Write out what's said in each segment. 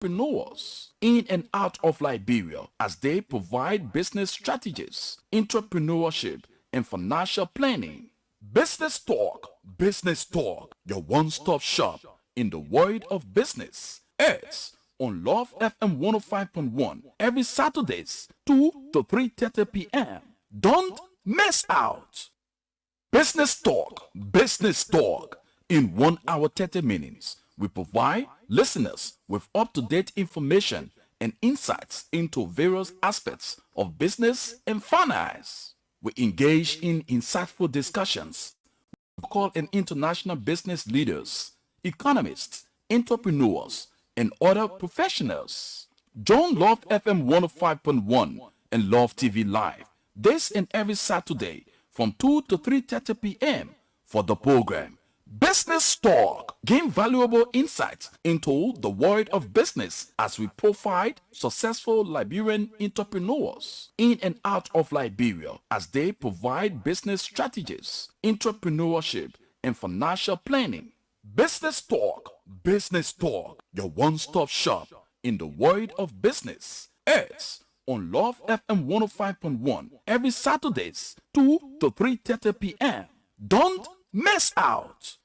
entrepreneurs in and out of Liberia as they provide business strategies, entrepreneurship, and financial planning. Business Talk, your one-stop shop in the world of business. It's on Love FM 105.1 every Saturdays 2 to 3:30 p.m. Don't miss out. Business Talk. In 1 hour 30 minutes, we provide listeners with up-to-date information and insights into various aspects of business and finance. We engage in insightful discussions with local and international business leaders, economists, entrepreneurs, and other professionals. Join Love FM 105.1 and Love TV Live this and every Saturday from 2 to 3:30 p.m. for the program Business Talk. Gain valuable insights into the world of business as we profile successful Liberian entrepreneurs in and out of Liberia as they provide business strategies, entrepreneurship, and financial planning. Business Talk, your one-stop shop in the world of business. It's on Love FM 105.1 every Saturdays 2 to 3:30 p.m. Don't miss out.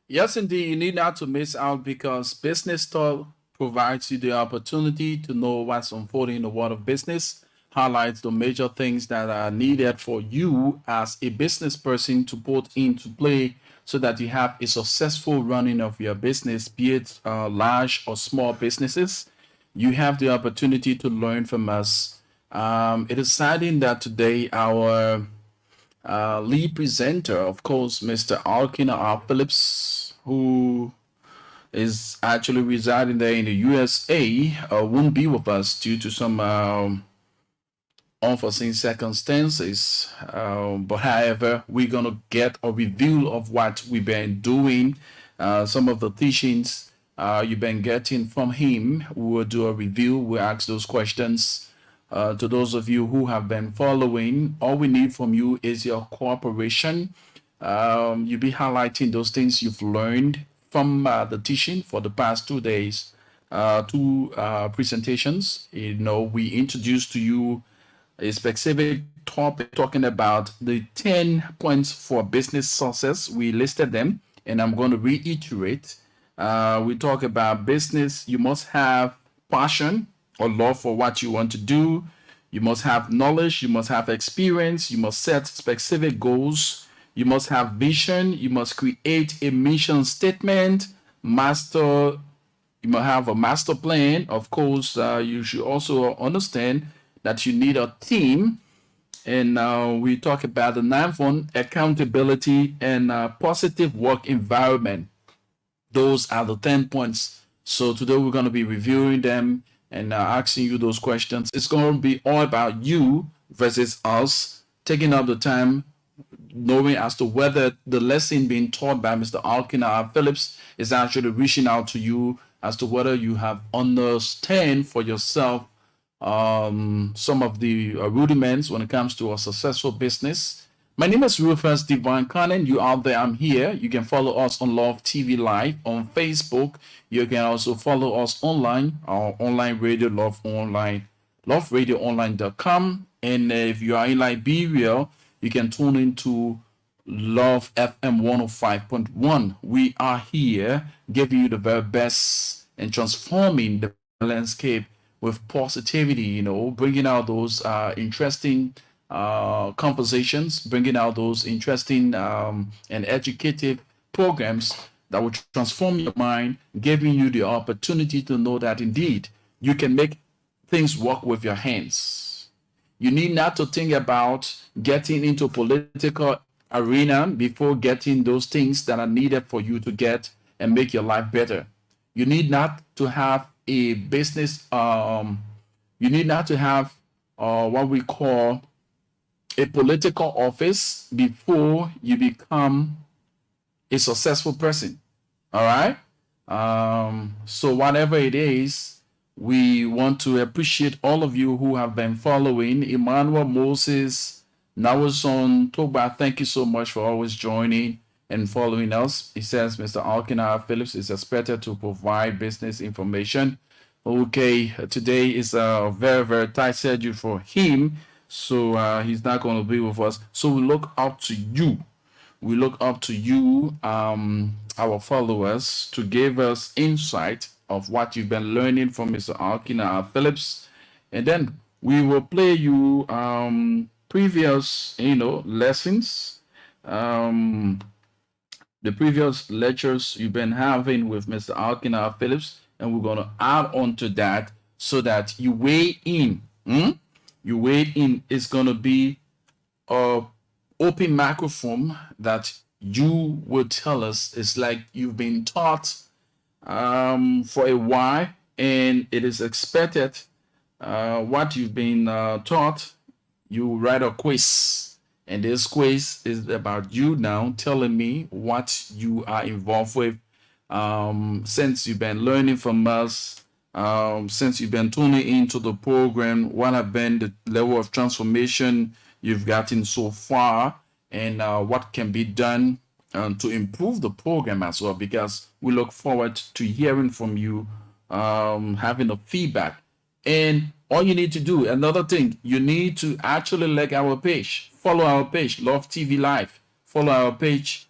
Yes, indeed, you need not to miss out because Business Talk provides you the opportunity to know what's unfolding in the world of business, highlights the major things that are needed for you as a business person to put into play so that you have a successful running of your business, be it large or small businesses. You have the opportunity to learn from us. It is exciting that today our lead presenter, of course, Mr. Alkina R. Phillips, who is actually residing there in the USA, won't be with us due to some unforeseen circumstances. But however, we're going to get a review of what we've been doing, some of the teachings you've been getting from him. We will do a review. We'll ask those questions. To those of you who have been following, all we need from you is your cooperation. You'll be highlighting those things you've learned from the teaching for the past 2 days, two presentations. We introduced to you a specific topic talking about the 10 points for business success. We listed them, and I'm going to reiterate. We talk about business. You must have passion or love for what you want to do. You must have knowledge. You must have experience. You must set specific goals. You must have vision. You must create a mission statement. You must have a master plan. Of course, you should also understand that you need a team. And we talk about the ninth one, accountability and positive work environment. Those are the 10 points. So today we're going to be reviewing them and asking you those questions. It's going to be all about you versus us, taking up the time, knowing as to whether the lesson being taught by Mr. Alkina Phillips is actually reaching out to you, as to whether you have understand for yourself some of the rudiments when it comes to a successful business. My name is Rufus Divine Cannon. You out there, I'm here. You can follow us on Love TV Live on Facebook. You can also follow us online, our online radio, Love Online, loveradioonline.com. And if you are in Liberia, you can tune into Love FM 105.1. We are here giving you the very best and transforming the landscape with positivity, bringing out those interesting conversations, bringing out those interesting and educative programs that will transform your mind, giving you the opportunity to know that indeed you can make things work with your hands. You need not to think about getting into political arena before getting those things that are needed for you to get and make your life better. You need not to have a business, you need not to have what we call a political office before you become a successful person. All right. So whatever it is, we want to appreciate all of you who have been following. Emmanuel Moses, Nawason Toba, thank you so much for always joining and following us. He says Mr. Alkina Phillips is expected to provide business information Okay, today is a very, very tight schedule for him, so he's not going to be with us. So we look up to you. We look up to you, our followers, to give us insight of what you've been learning from Mr. Alkina Phillips, and then we will play you previous, lessons, um, the previous lectures you've been having with Mr. Alkina Phillips, and we're going to add on to that so that you weigh in. You weigh in. It's going to be a open microphone that you will tell us. It's like you've been taught for a while, and it is expected what you've been taught. You write a quiz, and this quiz is about you now telling me what you are involved with since you've been learning from us, since you've been tuning into the program. What have been the level of transformation you've gotten so far, and what can be done to improve the program as well, because we look forward to hearing from you, having a feedback. And all you need to do, another thing, you need to actually like our page, follow our page, Love TV Live, follow our page,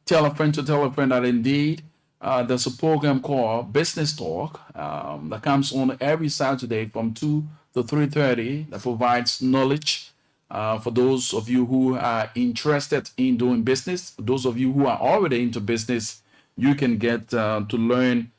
tell a friend to tell a friend that indeed there's a program called Business Talk that comes on every Saturday from 2 to 3:30 that provides knowledge for those of you who are interested in doing business. Those of you who are already into business, you can get to learn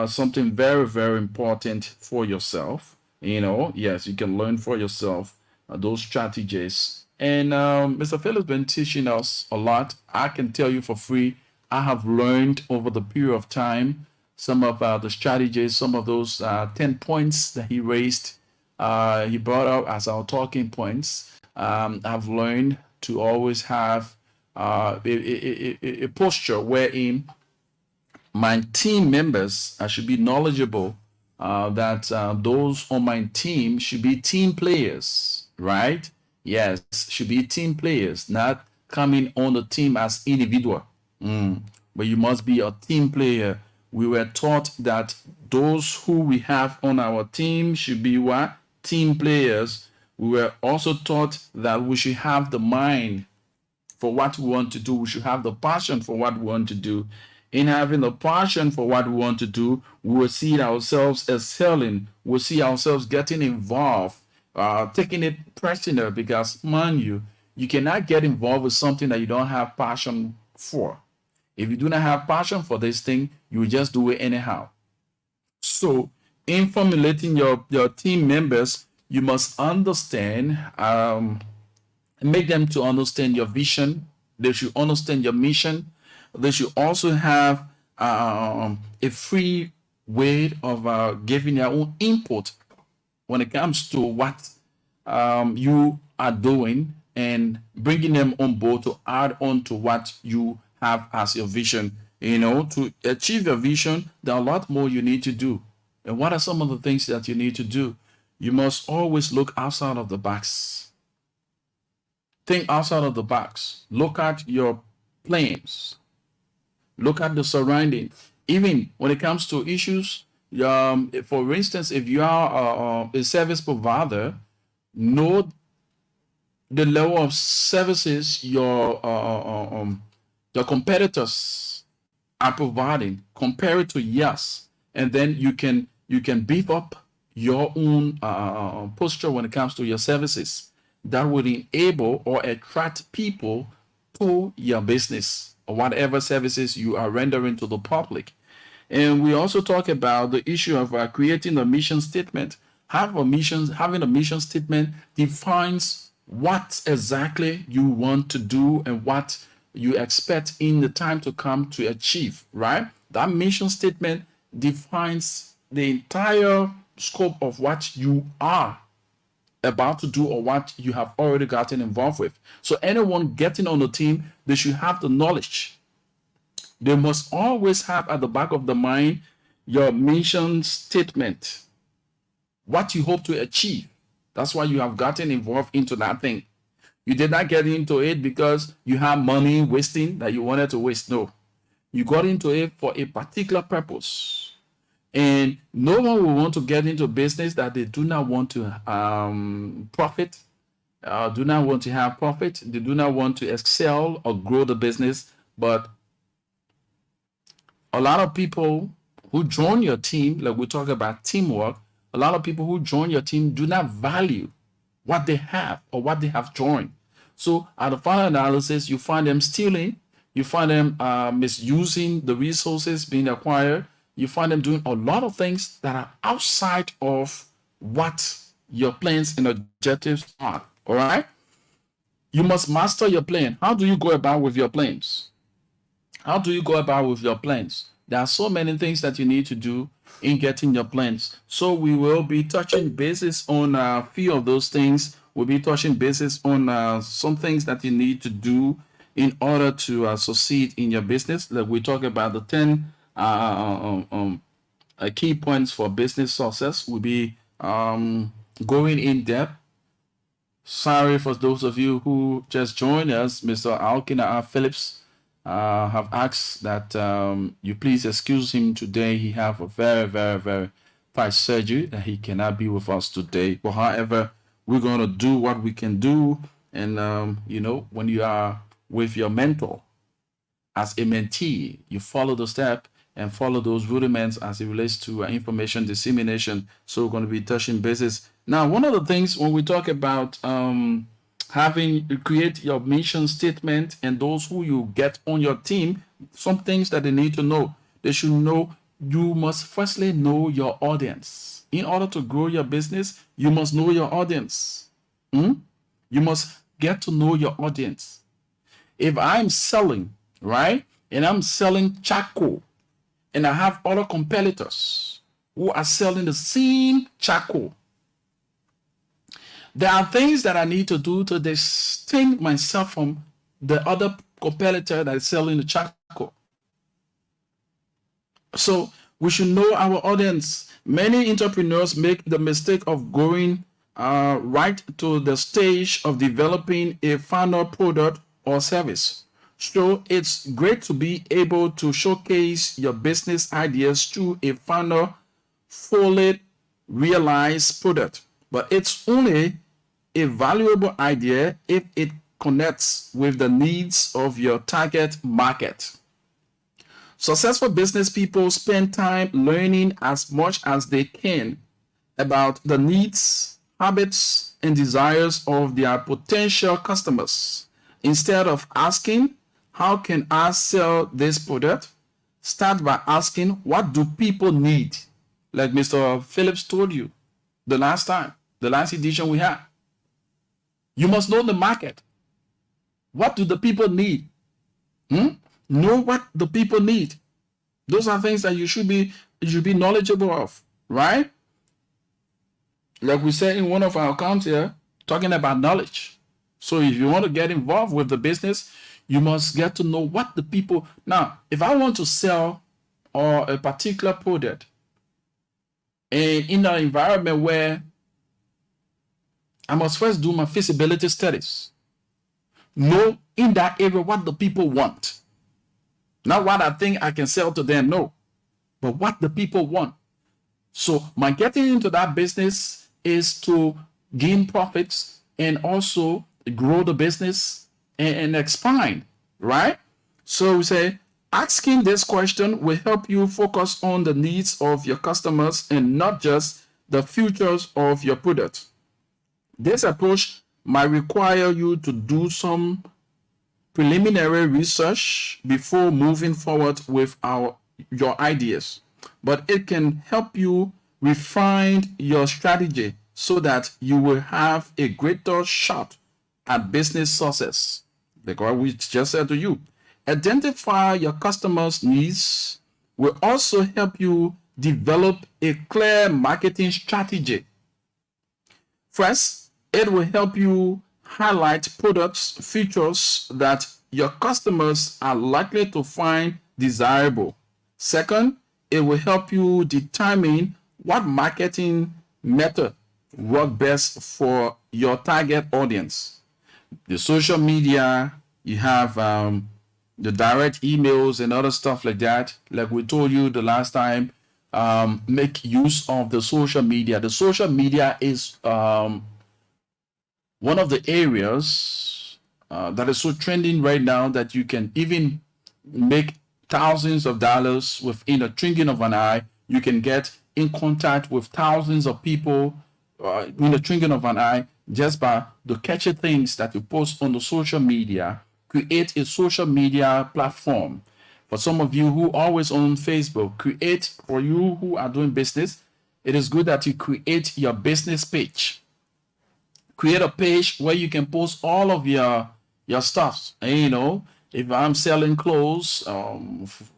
something very, very important for yourself. Yes, you can learn for yourself those strategies. And Mr. Phil has been teaching us a lot. I can tell you for free, I have learned over the period of time some of the strategies, some of those 10 points that he raised, he brought up as our talking points. I've learned to always have a posture wherein my team members should be knowledgeable, that those on my team should be team players, right? Yes, should be team players, not coming on the team as individual. But you must be a team player. We were taught that those who we have on our team should be what? Team players. We were also taught that we should have the mind for what we want to do. We should have the passion for what we want to do. In having the passion for what we want to do, we will see ourselves excelling. We'll see ourselves getting involved, taking it personal, because, mind you cannot get involved with something that you don't have passion for. If you do not have passion for this thing, you will just do it anyhow. So, in formulating your team members, you must understand, make them to understand your vision. They should understand your mission. They should also have a free way of giving their own input when it comes to what you are doing, and bringing them on board to add on to what you have as your vision. To achieve your vision, there are a lot more you need to do. And what are some of the things that you need to do? You must always look outside of the box. Think outside of the box. Look at your plans. Look at the surrounding. Even when it comes to issues, for instance, if you are a service provider, know the level of services your competitors are providing. Compare it to yours, and then you can beef up your own posture when it comes to your services. That would enable or attract people to your business or whatever services you are rendering to the public. And we also talk about the issue of creating a mission statement. Having a mission statement defines what exactly you want to do and what you expect in the time to come to achieve, right? That mission statement defines the entire scope of what you are about to do or what you have already gotten involved with. So anyone getting on the team, they should have the knowledge. They must always have at the back of the mind your mission statement, what you hope to achieve. That's why you have gotten involved into that thing. You did not get into it because you have money wasting that you wanted to waste. No, you got into it for a particular purpose. And no one will want to get into business that they do not want to profit, do not want to have profit. They do not want to excel or grow the business. But a lot of people who join your team, like we talk about teamwork, a lot of people who join your team do not value what they have or what they have joined. So at the final analysis, you find them stealing, you find them misusing the resources being acquired, you find them doing a lot of things that are outside of what your plans and objectives are. All right? You must master your plan. How do you go about with your plans? How do you go about with your plans? There are so many things that you need to do in getting your plans. So we will be touching bases on a few of those things. We'll be touching bases on some things that you need to do in order to succeed in your business. Like we talk about the 10 key points for business success. We'll be going in depth. Sorry for those of you who just joined us. Mr. Alkina Phillips have asked that you please excuse him today. He have a very, very, very tight surgery that he cannot be with us today. But however, we're going to do what we can do. And, you know, when you are with your mentor as a mentee, you follow the step and follow those rudiments as it relates to information dissemination. So we're going to be touching bases. Now, one of the things when we talk about having you create your mission statement and those who you get on your team, some things that they need to know. They should know you must firstly know your audience. In order to grow your business, you must know your audience. You must get to know your audience. If I'm selling, right, and I'm selling charcoal, and I have other competitors who are selling the same charcoal, there are things that I need to do to distinct myself from the other competitor that is selling the charcoal. So we should know our audience. Many entrepreneurs make the mistake of going right to the stage of developing a final product or service. So it's great to be able to showcase your business ideas through a final, fully realized product. But it's only a valuable idea if it connects with the needs of your target market. Successful business people spend time learning as much as they can about the needs, habits, and desires of their potential customers. Instead of asking, how can I sell this product? Start by asking, what do people need? Like Mr. Phillips told you the last edition we had. You must know the market. What do the people need? Know what the people need. Those are things that you should be knowledgeable of, right? Like we said in one of our accounts here, talking about knowledge. So if you want to get involved with the business, you must get to know what the people. Now, if I want to sell or a particular product, and in an environment where I must first do my feasibility studies, know in that area what the people want. Not what I think I can sell to them, no, but what the people want. So my getting into that business is to gain profits and also grow the business and expand, right? So we say asking this question will help you focus on the needs of your customers and not just the features of your product. This approach might require you to do some preliminary research before moving forward with your ideas, but it can help you refine your strategy so that you will have a greater shot at business success. Like what we just said to you, identify your customers' needs will also help you develop a clear marketing strategy. First, it will help you highlight products, features that your customers are likely to find desirable. Second, it will help you determine what marketing method works best for your target audience. The social media, you have the direct emails and other stuff like that. Like we told you the last time, make use of the social media. The social media is one of the areas that is so trending right now that you can even make thousands of dollars within a twinkling of an eye. You can get in contact with thousands of people in the twinkling of an eye just by the catchy things that you post on the social media. Create a social media platform. For some of you who always on Facebook, create, for you who are doing business, it is good that you create your business page. Create a page where you can post all of your stuff. And, you know, if I'm selling clothes,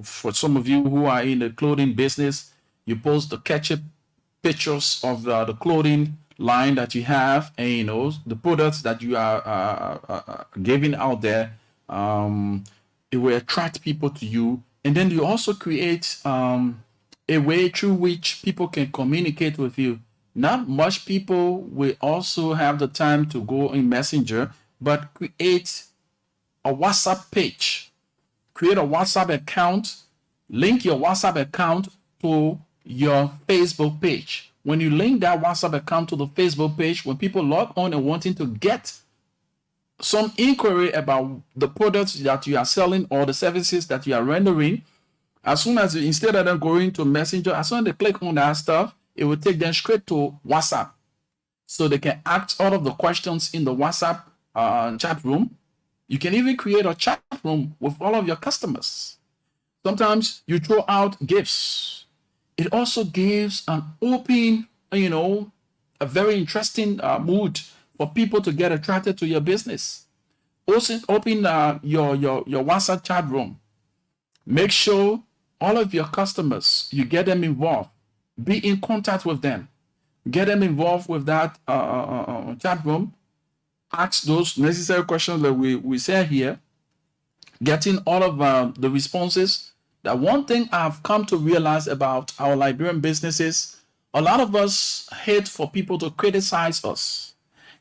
for some of you who are in the clothing business, you post the catchy pictures of the clothing line that you have, and you know the products that you are giving out there. It will attract people to you, and then you also create a way through which people can communicate with you. Not much people will also have the time to go in Messenger, but create a WhatsApp page. Create a WhatsApp account. Link your WhatsApp account to your Facebook page. When you link that WhatsApp account to the Facebook page, when people log on and wanting to get some inquiry about the products that you are selling or the services that you are rendering, as soon as instead of them going to Messenger, as soon as they click on that stuff, it will take them straight to WhatsApp. So they can ask all of the questions in the WhatsApp chat room. You can even create a chat room with all of your customers. Sometimes you throw out gifts. It also gives an open, you know, a very interesting mood for people to get attracted to your business. Also, open your WhatsApp chat room. Make sure all of your customers, you get them involved. Be in contact with them. Get them involved with that chat room. Ask those necessary questions that we say here. Getting all of the responses. That one thing I've come to realize about our Liberian businesses, a lot of us hate for people to criticize us.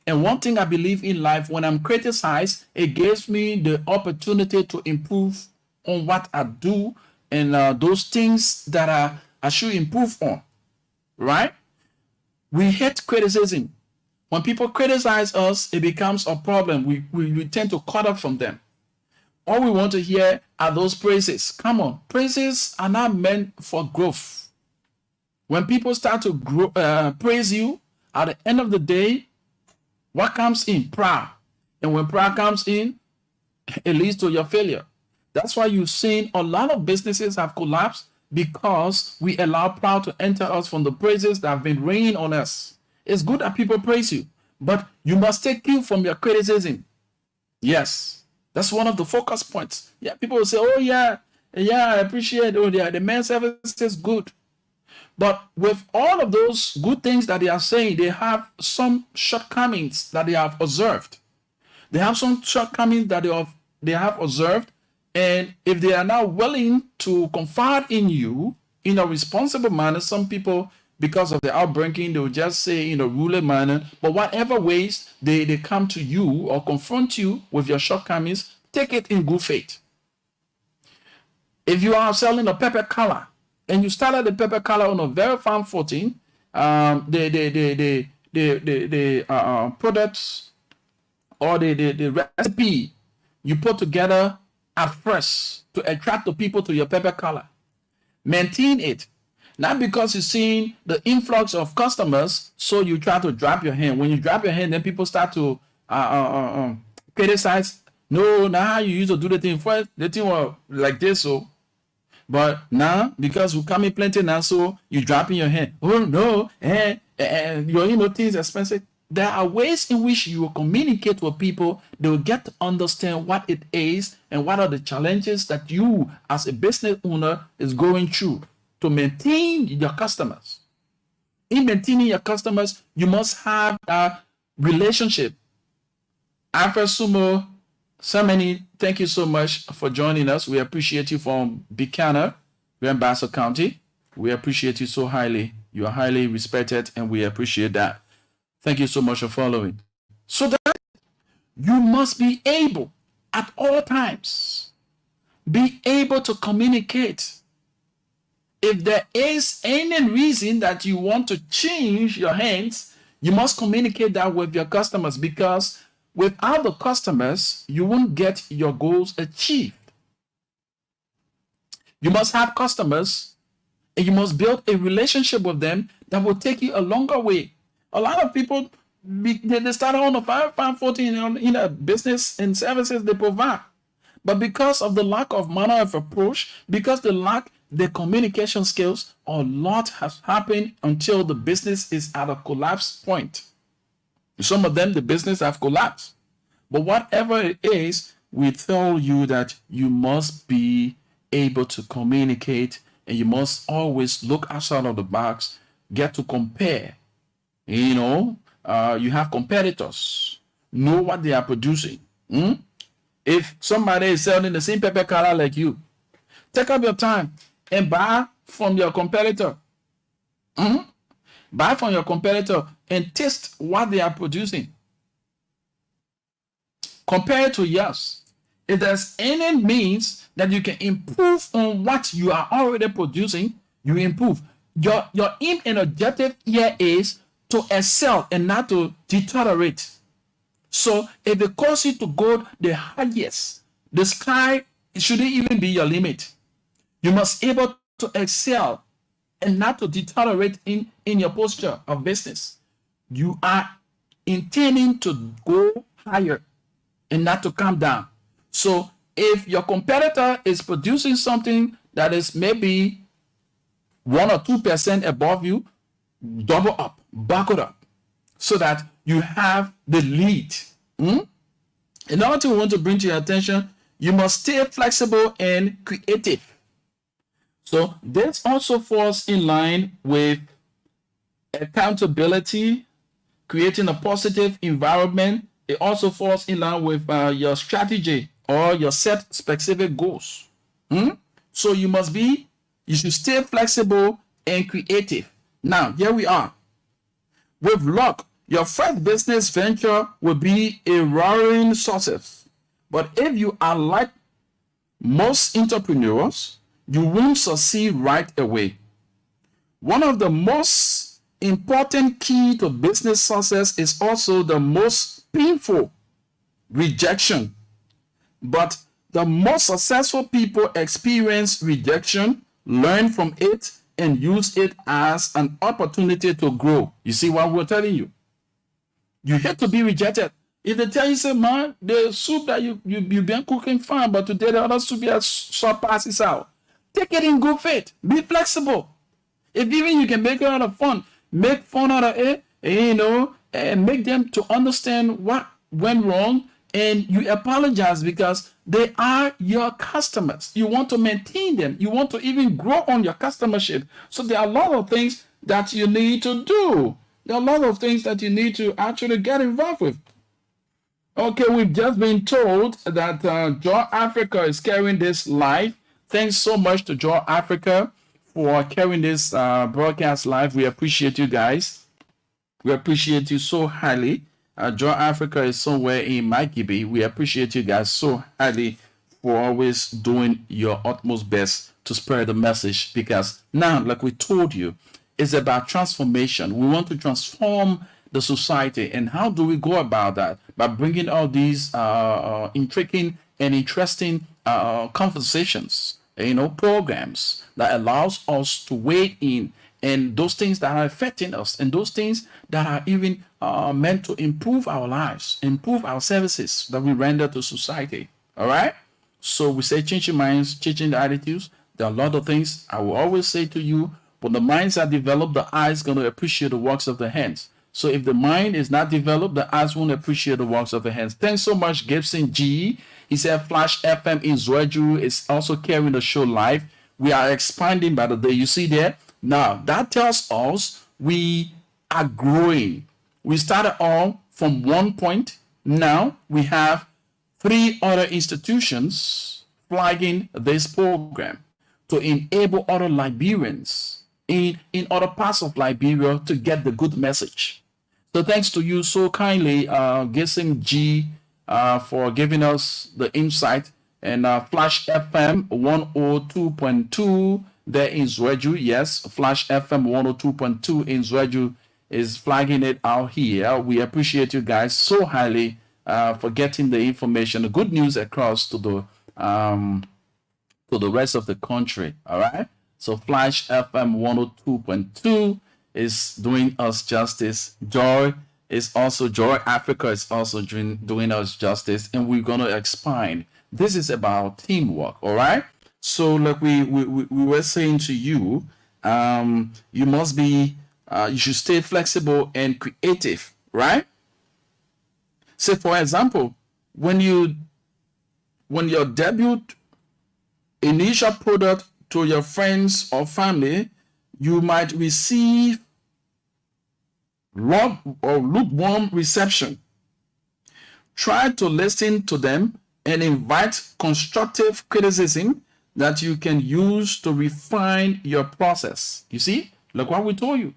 And one thing I believe in life, when I'm criticized, it gives me the opportunity to improve on what I do and those things that I should improve on, right? We hate criticism. When people criticize us, it becomes a problem. We tend to cut off from them. All we want to hear are those praises. Come on, praises are not meant for growth. When people start to praise you, at the end of the day, what comes in? Pride. And when pride comes in, it leads to your failure. That's why you've seen a lot of businesses have collapsed, because we allow pride to enter us from the praises that have been raining on us. It's good that people praise you, but you must take cue from your criticism. Yes. That's one of the focus points. Yeah, people will say, oh, yeah, I appreciate, oh, yeah, the man service is good. But with all of those good things that they are saying, they have some shortcomings that they have observed. They have some shortcomings that they have observed. And if they are not willing to confide in you in a responsible manner, some people, because of the outbreaking, they will just say in a ruler manner, but whatever ways they come to you or confront you with your shortcomings, take it in good faith. If you are selling a pepper color and you started the pepper color on a very firm footing, the products or the recipe you put together at first to attract the people to your pepper color, maintain it. Not because you're seeing the influx of customers, so you try to drop your hand. When you drop your hand, then people start to criticize. No, now how you used to do the thing first, the thing was like this, so. But now, because we come in plenty now, so you dropping your hand. Oh no, and your things expensive. There are ways in which you will communicate with people. They will get to understand what it is and what are the challenges that you as a business owner is going through to maintain your customers. In maintaining your customers, you must have a relationship. Alfred Sumo Samani, thank you so much for joining us. We appreciate you from Buchanan, Basso County. We appreciate you so highly. You are highly respected, and we appreciate that. Thank you so much for following. So that you must be able at all times, be able to communicate. if there is any reason that you want to change your hands, you must communicate that with your customers, because without the customers, you won't get your goals achieved. You must have customers and you must build a relationship with them that will take you a longer way. A lot of people, they start on a 514 in a business and services they provide. But because of the lack of manner of approach, because they lack the communication skills, a lot has happened until the business is at a collapse point. Some of them, the business have collapsed. But whatever it is, we tell you that you must be able to communicate, and you must always look outside of the box, get to compare. You have competitors, know what they are producing. If somebody is selling the same pepper color like you, take up your time and buy from your competitor. Buy from your competitor and taste what they are producing. Compare it to yours. If there's any means that you can improve on what you are already producing, you improve. Your aim and objective here is to excel and not to deteriorate. So if it causes you to go the highest, the sky shouldn't even be your limit. You must be able to excel and not to deteriorate in your posture of business. You are intending to go higher and not to come down. So if your competitor is producing something that is maybe 1 or 2% above you, double up, back it up, so that you have the lead. Another thing we want to bring to your attention, you must stay flexible and creative. So this also falls in line with accountability, creating a positive environment. It also falls in line with your strategy or your set specific goals. So you should stay flexible and creative. Now, here we are. With luck, your first business venture will be a roaring success. But if you are like most entrepreneurs, you won't succeed right away. One of the most important key to business success is also the most painful: rejection. But the most successful people experience rejection, learn from it, and use it as an opportunity to grow. You see what we're telling you? You hate to be rejected. If they tell you, say, man, the soup that you've been cooking fine, but today the other soup has surpasses out. Take it in good faith. Be flexible. If even you can make it out of fun, make fun out of it, and make them to understand what went wrong, and you apologize because they are your customers. You want to maintain them. You want to even grow on your customership. So there are a lot of things that you need to do. There are a lot of things that you need to actually get involved with. Okay, we've just been told that Joy Africa is carrying this live. Thanks so much to Joy Africa for carrying this broadcast live. We appreciate you guys. We appreciate you so highly. Joy Africa is somewhere in Makibi. We appreciate you guys so highly for always doing your utmost best to spread the message, because now, like we told you, it's about transformation. We want to transform the society. And how do we go about that? By bringing all these intriguing and interesting conversations, programs that allows us to weigh in, and those things that are affecting us, and those things that are even meant to improve our lives, improve our services that we render to society. All right? So we say changing minds, changing the attitudes. There are a lot of things I will always say to you. When the minds are developed, the eyes going to appreciate the works of the hands. So if the mind is not developed, the eyes won't appreciate the works of the hands. Thanks so much, Gibson G. He said Flash FM in Zweju is also carrying the show live. We are expanding by the day. You see there? Now, that tells us we are growing. We started all from one point. Now we have 3 other institutions flagging this program to enable other Liberians in other parts of Liberia to get the good message. So thanks to you so kindly, Gibson G, for giving us the insight. And Flash FM 102.2 there in Zweju. Yes, Flash FM 102.2 in Zweju is flagging it out here. We appreciate you guys so highly for getting the information, the good news across to the rest of the country. All right. So Flash FM 102.2 is doing us justice. Joy Africa is also doing us justice, and we're gonna expand. This is about teamwork. All right. So like we were saying to you, you must be you should stay flexible and creative, right? Say for example, when your debut initial product to your friends or family, you might receive lukewarm reception. Try to listen to them and invite constructive criticism that you can use to refine your process. You see, look what we told you.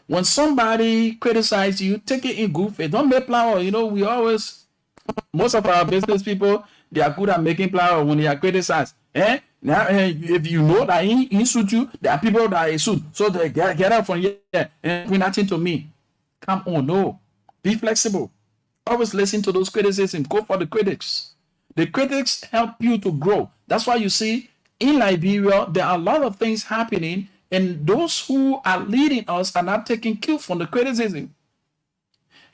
When somebody criticizes you, take it in good faith. Don't make flower. You know, most of our business people, they are good at making flower when they are criticized. Now, if you know that he suit you, there are people that he suit. So they get out from here and bring nothing to me. Come on, no. Be flexible. Always listen to those criticisms. Go for the critics. The critics help you to grow. That's why you see in Liberia, there are a lot of things happening, and those who are leading us are not taking cue from the criticism.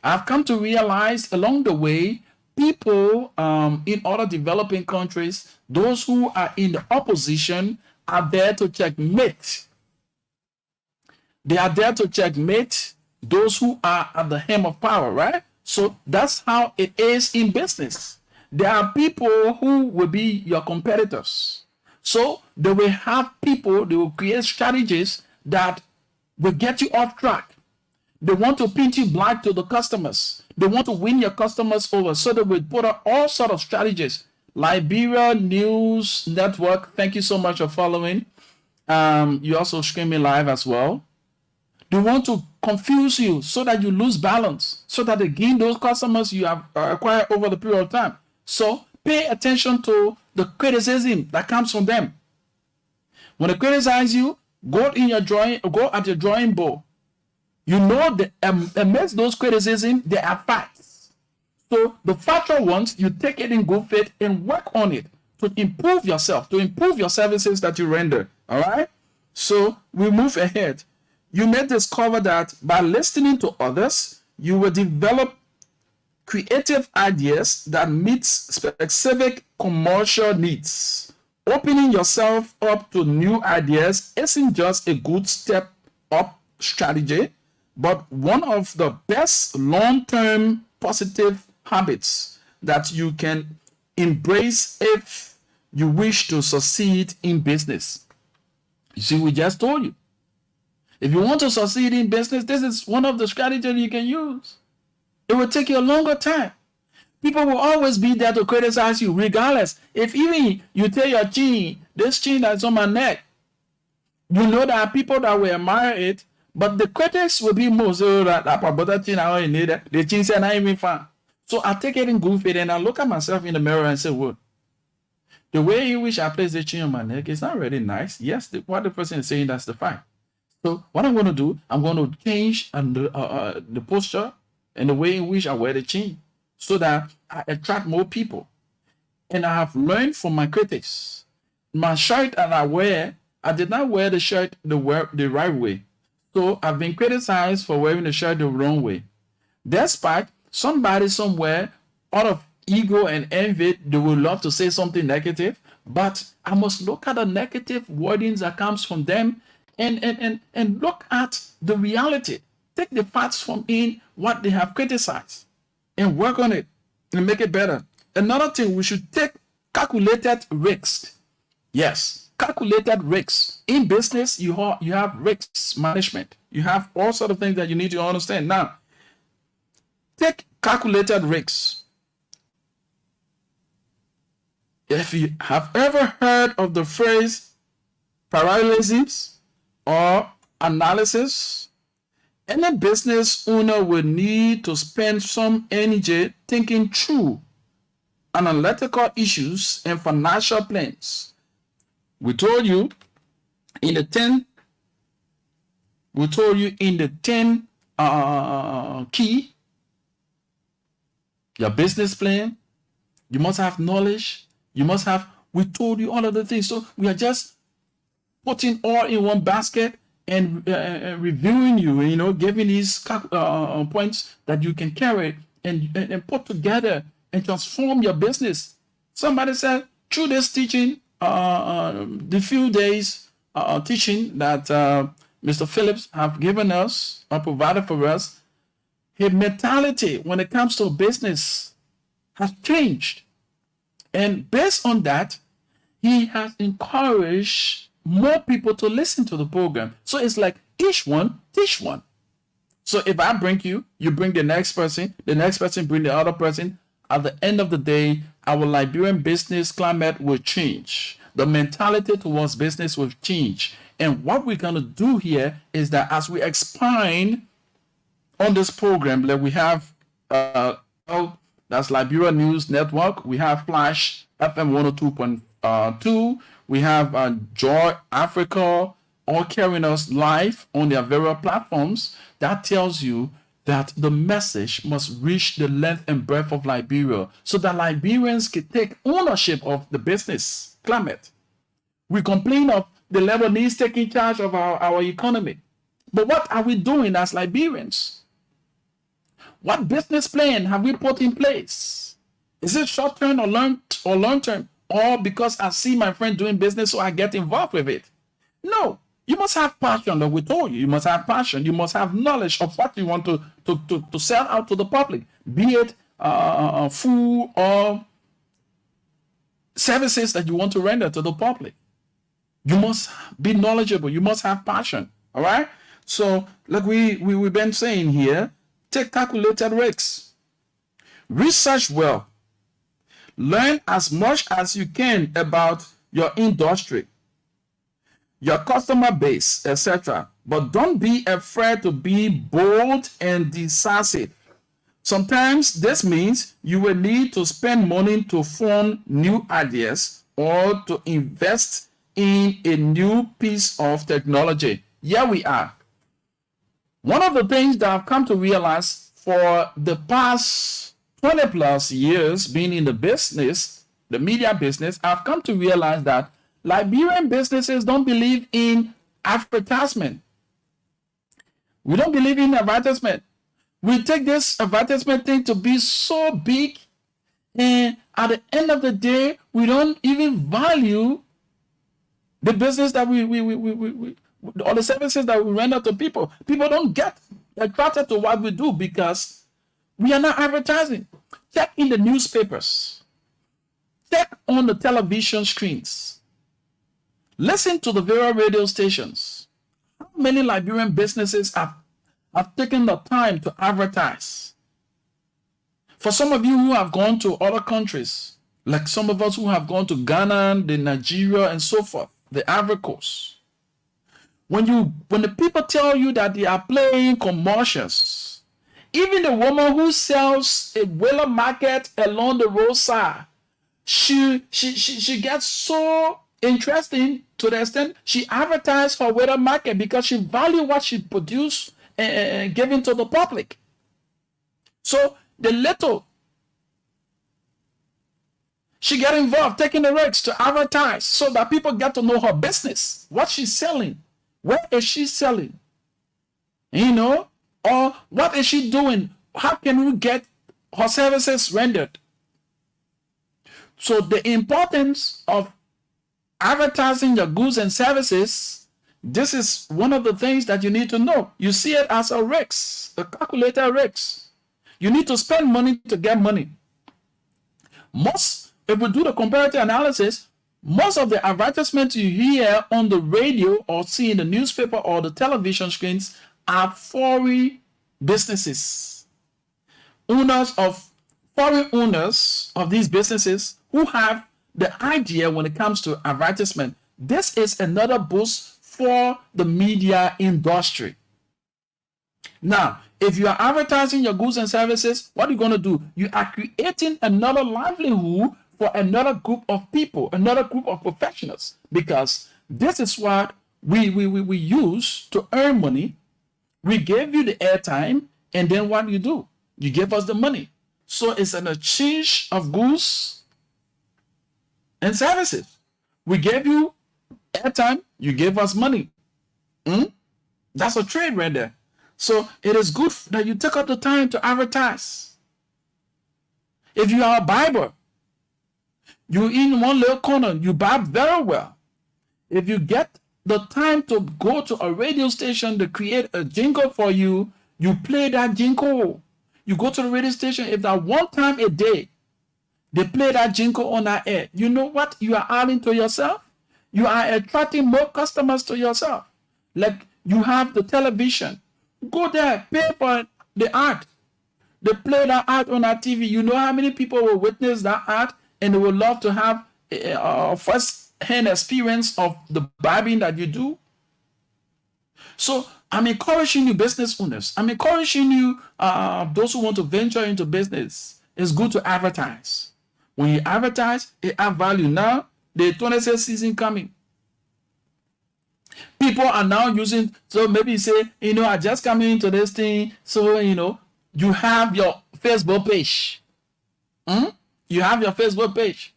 I've come to realize along the way, people in other developing countries, those who are in the opposition are there to checkmate. They are there to checkmate those who are at the helm of power, right? So that's how it is in business. There are people who will be your competitors. So they will have people, they will create strategies that will get you off track. They want to paint you black to the customers. They want to win your customers over. So they will put out all sort of strategies. Liberia News Network, thank you so much for following. You also streaming live as well. They want to confuse you so that you lose balance, so that they gain those customers you have acquired over the period of time. So pay attention to the criticism that comes from them. When they criticize you, go at your drawing board. You know that amidst those criticisms, there are facts. So the factual ones, you take it in good faith and work on it to improve yourself, to improve your services that you render. All right? So we move ahead. You may discover that by listening to others, you will develop creative ideas that meet specific commercial needs. Opening yourself up to new ideas isn't just a good step up strategy, but one of the best long-term positive habits that you can embrace if you wish to succeed in business. You see, we just told you. If you want to succeed in business, this is one of the strategies you can use. It will take you a longer time. People will always be there to criticize you, regardless. If even you tell your chin, this chin that's on my neck, you know there are people that will admire it, but the critics will be most that chin I only need the chin said not even fine. So I take it in good faith and I look at myself in the mirror and say, "What? The way in which I place the chin on my neck is not really nice." Yes, what the person is saying, that's the fact. So what I'm going to do, I'm going to change the posture and the way in which I wear the chin so that I attract more people. And I have learned from my critics. My shirt that I wear, I did not wear the shirt the right way. So I've been criticized for wearing the shirt the wrong way. Despite somebody somewhere, out of ego and envy, they would love to say something negative, but I must look at the negative wordings that comes from them and look at the reality. Take the facts from in what they have criticized and work on it and make it better. Another thing, we should take calculated risks. Yes, calculated risks. In business, you have risks management. You have all sort of things that you need to understand. Now, take calculated risks. If you have ever heard of the phrase paralysis or analysis, any business owner will need to spend some energy thinking through analytical issues and financial plans. We told you in the 10, we told you in the 10 key, your business plan, you must have knowledge, you must have, we told you all of the things. So we are just putting all in one basket and reviewing you, giving these points that you can carry and put together and transform your business. Somebody said through this teaching, the few days teaching that Mr. Phillips have given us or provided for us, his mentality when it comes to business has changed. And based on that, he has encouraged more people to listen to the program. So it's like each one, teach one. So if I bring you, you bring the next person bring the other person. At the end of the day, our Liberian business climate will change. The mentality towards business will change. And what we're going to do here is that as we expand on this program, like we have that's Liberia News Network, we have Flash FM 102.2, we have Joy Africa, all carrying us live on their various platforms. That tells you that the message must reach the length and breadth of Liberia so that Liberians can take ownership of the business climate. We complain of the Lebanese taking charge of our economy. But what are we doing as Liberians? What business plan have we put in place? Is it short-term or long-term? Or because I see my friend doing business, so I get involved with it? No. You must have passion, like we told you. You must have passion. You must have knowledge of what you want to sell out to the public, be it food or services that you want to render to the public. You must be knowledgeable. You must have passion. All right? So, like we've been saying here, take calculated risks. Research well. Learn as much as you can about your industry, your customer base, etc. But don't be afraid to be bold and decisive. Sometimes this means you will need to spend money to form new ideas or to invest in a new piece of technology. Here we are. One of the things that I've come to realize for the past 20 plus years being in the business, the media business, I've come to realize that Liberian businesses don't believe in advertisement. We don't believe in advertisement. We take this advertisement thing to be so big, and at the end of the day, we don't even value the business that we or the services that we render to people. People don't get attracted to what we do because we are not advertising. Check in the newspapers. Check on the television screens. Listen to the various radio stations. How many Liberian businesses have taken the time to advertise? For some of you who have gone to other countries, like some of us who have gone to Ghana, the Nigeria, and so forth, the Ivory Coast, when the people tell you that they are playing commercials, even the woman who sells a Wheeler market along the roadside, she gets so interesting to the extent she advertised her Wheeler market because she value what she produced and giving to the public. So the little she get involved, taking the risks to advertise so that people get to know her business, what she's selling, where is she selling, or what is she doing? How can we get her services rendered? So the importance of advertising your goods and services, this is one of the things that you need to know. You see it as a risk, a calculated risk. You need to spend money to get money. If we do the comparative analysis, most of the advertisements you hear on the radio or see in the newspaper or the television screens are foreign businesses. Foreign owners of these businesses who have the idea when it comes to advertisement. This is another boost for the media industry. Now, if you are advertising your goods and services, what are you going to do? You are creating another livelihood for another group of people, another group of professionals, because this is what we use to earn money. We gave you the airtime, and then what you do? You give us the money. So it's an exchange of goods and services. We gave you airtime, you gave us money. That's a trade right there. So it is good that you take up the time to advertise. If you are a barber, you in one little corner, you barb very well. If you get the time to go to a radio station to create a jingle for you, you play that jingle. You go to the radio station, if that one time a day, they play that jingle on that air, you know what you are adding to yourself? You are attracting more customers to yourself. Like you have the television. Go there, pay for the ad. They play that ad on our TV. You know how many people will witness that ad and they would love to have a first-hand experience of the barbing that you do? So I'm encouraging you, business owners. I'm encouraging you, those who want to venture into business. It's good to advertise. When you advertise, it adds value. Now, the 26th season coming. People are now using, so maybe you say, I just come into this thing, so, you have your Facebook page. You have your Facebook page.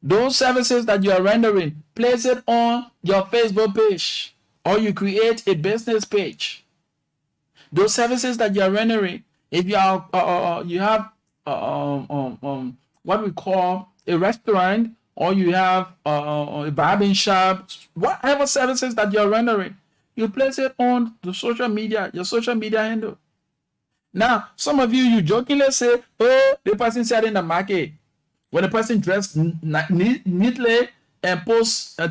Those services that you are rendering, place it on your Facebook page, or you create a business page. Those services that you are rendering, if you are, you have what we call a restaurant, or you have a barbing shop, whatever services that you're rendering, you place it on the social media, your social media handle. Now, some of you jokingly say, oh, the person said in the market, when the person dressed neatly and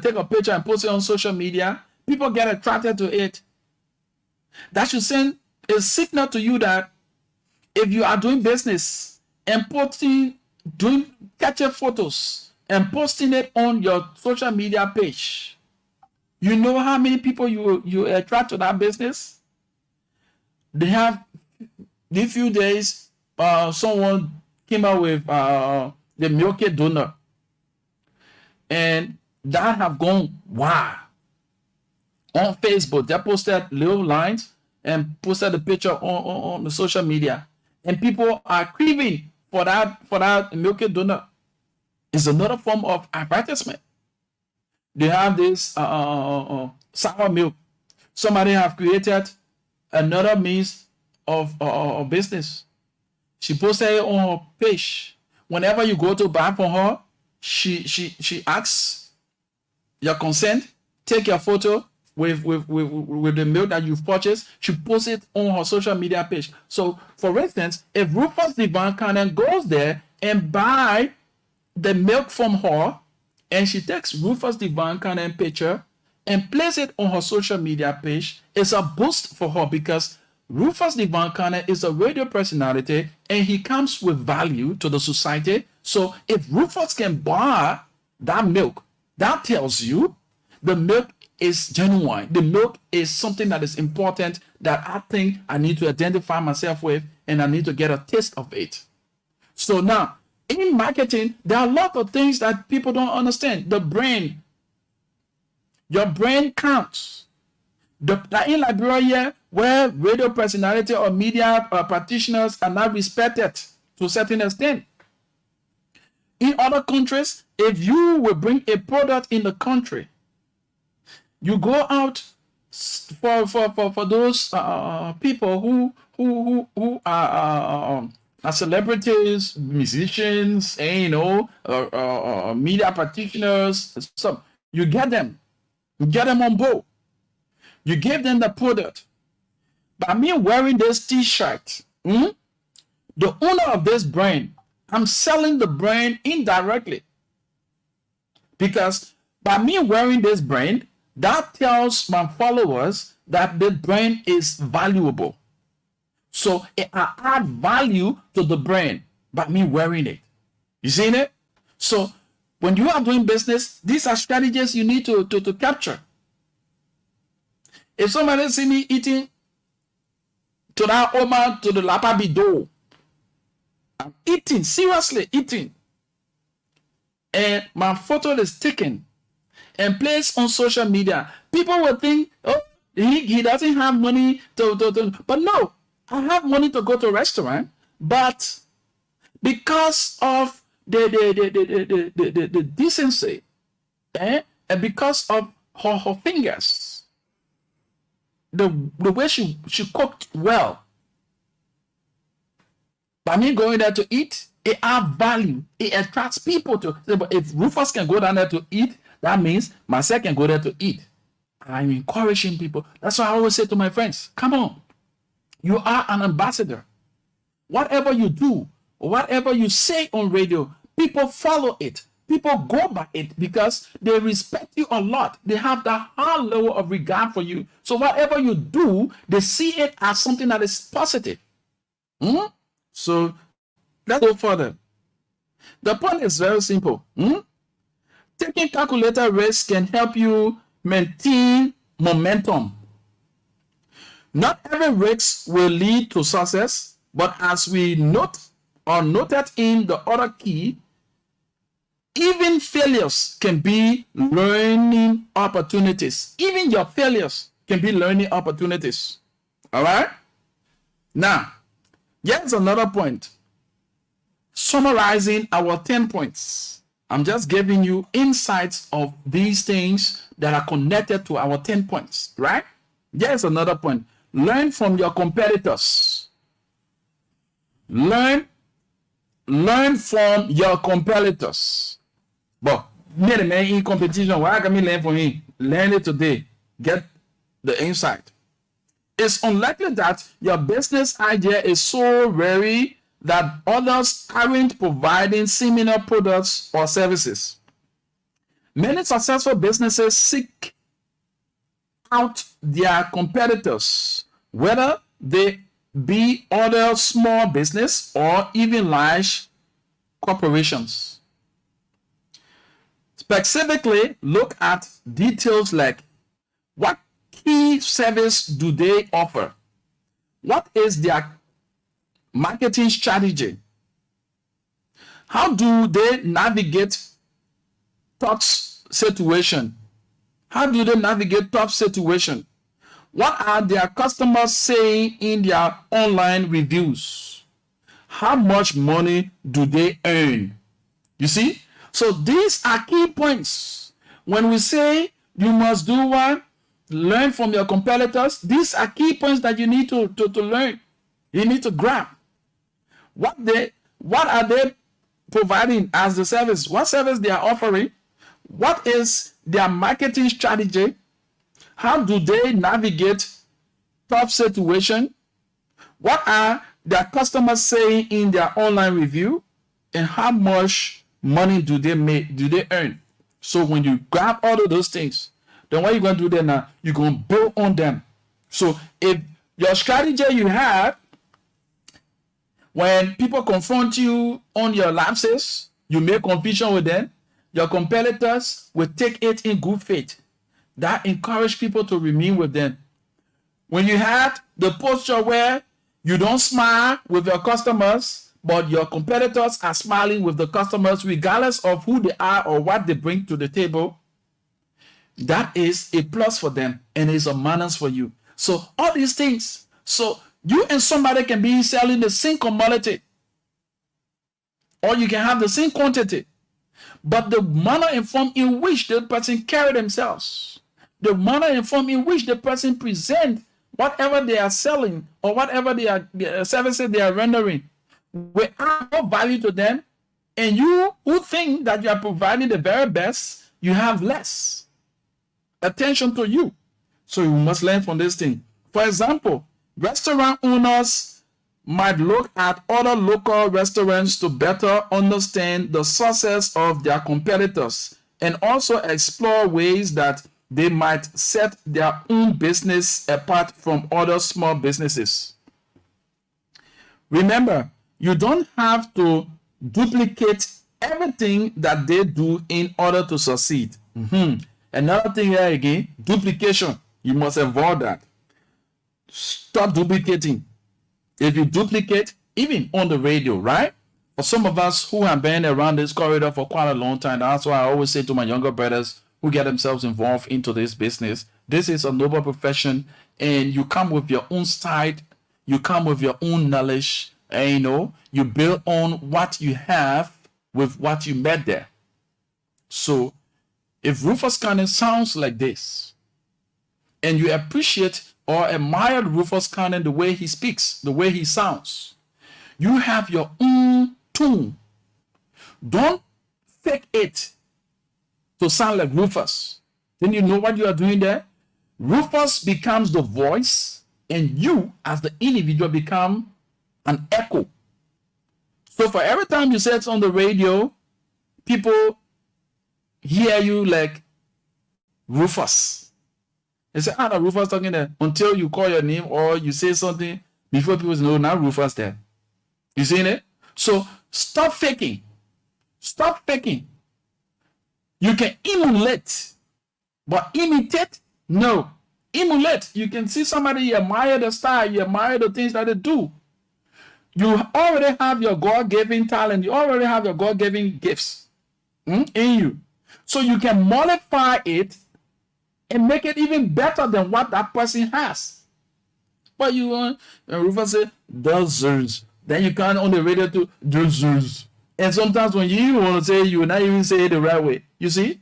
take a picture and post it on social media, people get attracted to it. That should send a signal to you that if you are doing business and doing catchy photos and posting it on your social media page, you know how many people you attract to that business? They have, these few days, someone came out with the Milky Donut, and that have gone wow. On Facebook, they posted little lines and posted the picture on the social media, and people are craving for that Milky Donut. It's another form of advertisement. They have this sour milk. Somebody have created another means of business. She posted it on her page. Whenever you go to buy from her, she asks your consent, take your photo with the milk that you've purchased. She posts it on her social media page. So, for instance, if Rufus Divine Cannon goes there and buy the milk from her, and she takes Rufus Divine Cannon picture and place it on her social media page, it's a boost for her because Rufus Divine Cannon is a radio personality and he comes with value to the society. So if Rufus can buy that milk, that tells you the milk is genuine. The milk is something that is important that I think I need to identify myself with and I need to get a taste of it. So now, in marketing, there are a lot of things that people don't understand. The brain, your brain counts. In Liberia, where radio personality or media practitioners are not respected to a certain extent. In other countries, if you will bring a product in the country, you go out for those people who are celebrities, musicians, and media practitioners. So you get them on board. You give them the product. By me wearing this T-shirt, the owner of this brand, I'm selling the brand indirectly. Because by me wearing this brand, that tells my followers that the brand is valuable. So I add value to the brand by me wearing it. You seen it? So when you are doing business, these are strategies you need to capture. If somebody see me eating to that Oma, to the Lapa Bido, I'm eating, seriously eating, and my photo is taken, and place on social media, people will think, oh, he doesn't have money to. But no, I have money to go to a restaurant, but because of the decency, and because of her fingers, the way she cooked well, by me going there to eat, it adds value. It attracts people to. But if Rufus can go down there to eat, that means myself can go there to eat. I'm encouraging people. That's why I always say to my friends, come on. You are an ambassador. Whatever you do, whatever you say on radio, people follow it. People go by it because they respect you a lot. They have that high level of regard for you. So whatever you do, they see it as something that is positive. So let's go further. The point is very simple. Taking calculated risks can help you maintain momentum. Not every risk will lead to success, but as we noted in the other key, even failures can be learning opportunities. Even your failures can be learning opportunities. All right? Now, here's another point. Summarizing our 10 points. I'm just giving you insights of these things that are connected to our 10 points, right? Here's another point. Learn from your competitors. Learn from your competitors. But man in competition, why can we learn from him? Learn it today. Get the insight. It's unlikely that your business idea is so rare that others aren't providing similar products or services. Many successful businesses seek out their competitors, whether they be other small business or even large corporations. Specifically, look at details like what key service do they offer? What is their marketing strategy? How do they navigate tough situation? How do they navigate tough situation? What are their customers saying in their online reviews? How much money do they earn? You see? So these are key points. When we say you must do what? Learn from your competitors. These are key points that you need to learn. You need to grab. What are they providing as the service? What service they are offering? What is their marketing strategy? How do they navigate tough situation? What are their customers saying in their online review? And how much money do they make? Do they earn? So when you grab all of those things, then what you're going to do then now, you're going to build on them. So if your strategy you have, when people confront you on your lapses, you make confusion with them, your competitors will take it in good faith. That encourage people to remain with them. When you have the posture where you don't smile with your customers, but your competitors are smiling with the customers regardless of who they are or what they bring to the table, that is a plus for them and is a manners for you. So all these things. So you and somebody can be selling the same commodity, or you can have the same quantity, but the manner and form in which the person carry themselves, the manner and form in which the person present whatever they are selling or whatever the services they are rendering will add more value to them. And you who think that you are providing the very best, you have less attention to you. So you must learn from this thing. For example, restaurant owners might look at other local restaurants to better understand the success of their competitors and also explore ways that they might set their own business apart from other small businesses. Remember, you don't have to duplicate everything that they do in order to succeed. Another thing here again, duplication. You must avoid that. Stop duplicating. If you duplicate, even on the radio, right? For some of us who have been around this corridor for quite a long time, that's why I always say to my younger brothers, who get themselves involved into this business. This is a noble profession, and you come with your own style, you come with your own knowledge, and you build on what you have with what you met there. So if Rufus Cannon sounds like this, and you appreciate or admire Rufus Cannon, the way he speaks, the way he sounds, you have your own tune. Don't fake it to sound like Rufus. Then you know what you are doing there? Rufus becomes the voice, and you as the individual become an echo. So for every time you say it on the radio, people hear you like Rufus. They say, the Rufus talking there, until you call your name or you say something before people know, now Rufus there. You seen it? So stop faking. Stop faking. You can emulate, but imitate, no. Emulate. You can see somebody, you admire the style, you admire the things that they do. You already have your God-given talent. You already have your God-given gifts in you. So you can modify it and make it even better than what that person has. But you want, Rufus say, dozers. Then you can't on the radio to dozers. And sometimes when you want to say, you will not even say it the right way. You see?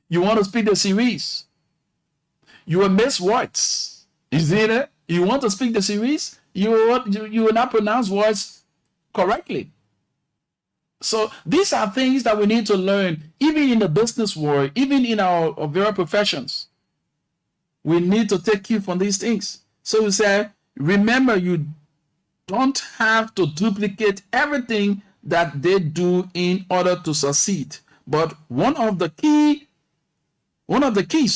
You want to speak the series. You will miss words. You see that? You want to speak the series, you will not pronounce words correctly. So these are things that we need to learn, even in the business world, even in our various professions. We need to take cue from these things. So we say, remember, you don't have to duplicate everything that they do in order to succeed. But one of the keys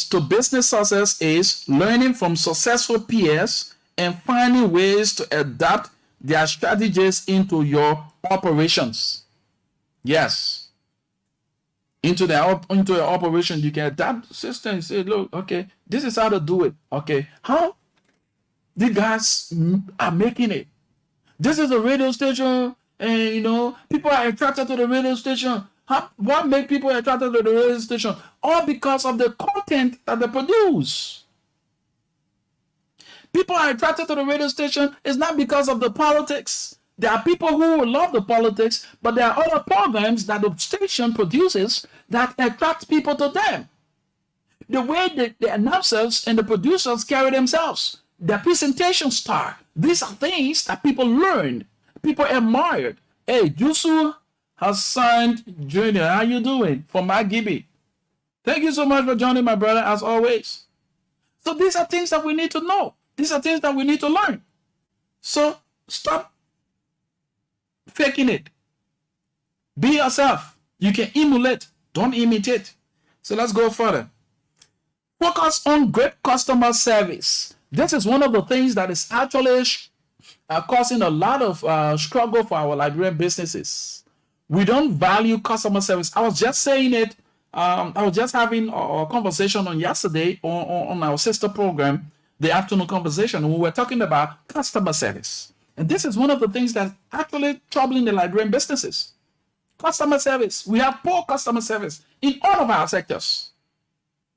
to business success is learning from successful peers and finding ways to adapt their strategies into your operations. Yes. Into your operation, you can adapt the system and say, look, okay, this is how to do it. Okay, how the guys are making it. This is a radio station, and people are attracted to the radio station. What makes people attracted to the radio station? All because of the content that they produce. People are attracted to the radio station is not because of the politics. There are people who love the politics, but there are other programs that the station produces that attract people to them. The way the announcers and the producers carry themselves, their presentation style, these are things that people learned, people admired. Hey, Jusu Hassan Jr., how you doing? From Magibi. Thank you so much for joining, my brother, as always. So these are things that we need to know. These are things that we need to learn. So stop faking it. Be yourself. You can emulate. Don't imitate. So let's go further. Focus on great customer service. This is one of the things that is actually causing a lot of struggle for our Liberian businesses. We don't value customer service. I was just saying it. I was just having a conversation on yesterday on our sister program, the afternoon conversation, and we were talking about customer service. And this is one of the things that's actually troubling the Liberian businesses. Customer service. We have poor customer service in all of our sectors.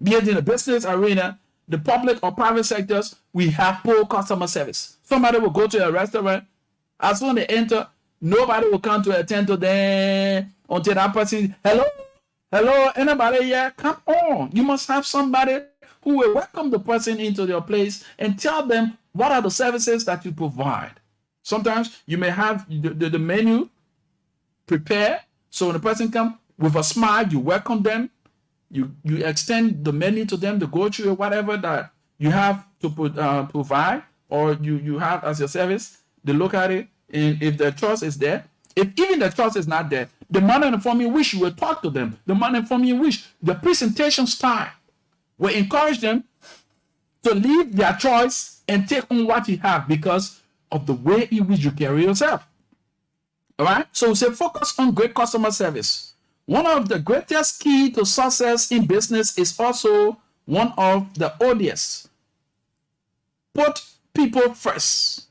Be it in the business arena, the public or private sectors, we have poor customer service. Somebody will go to a restaurant. As soon as they enter, nobody will come to attend to them until that person, hello, anybody here? Come on. You must have somebody who will welcome the person into your place and tell them what are the services that you provide. Sometimes you may have the menu prepared. So when the person comes with a smile, you welcome them. You extend the menu to them, the go-to or whatever that you have to provide or you have as your service. They look at it, and if the trust is there, if even the trust is not there, the manner and form in which you will talk to them, the manner and form in which the presentation style will encourage them to leave their choice and take on what you have because of the way in which you carry yourself. All right? So we say focus on great customer service. One of the greatest key to success in business is also one of the ODS. Put people first.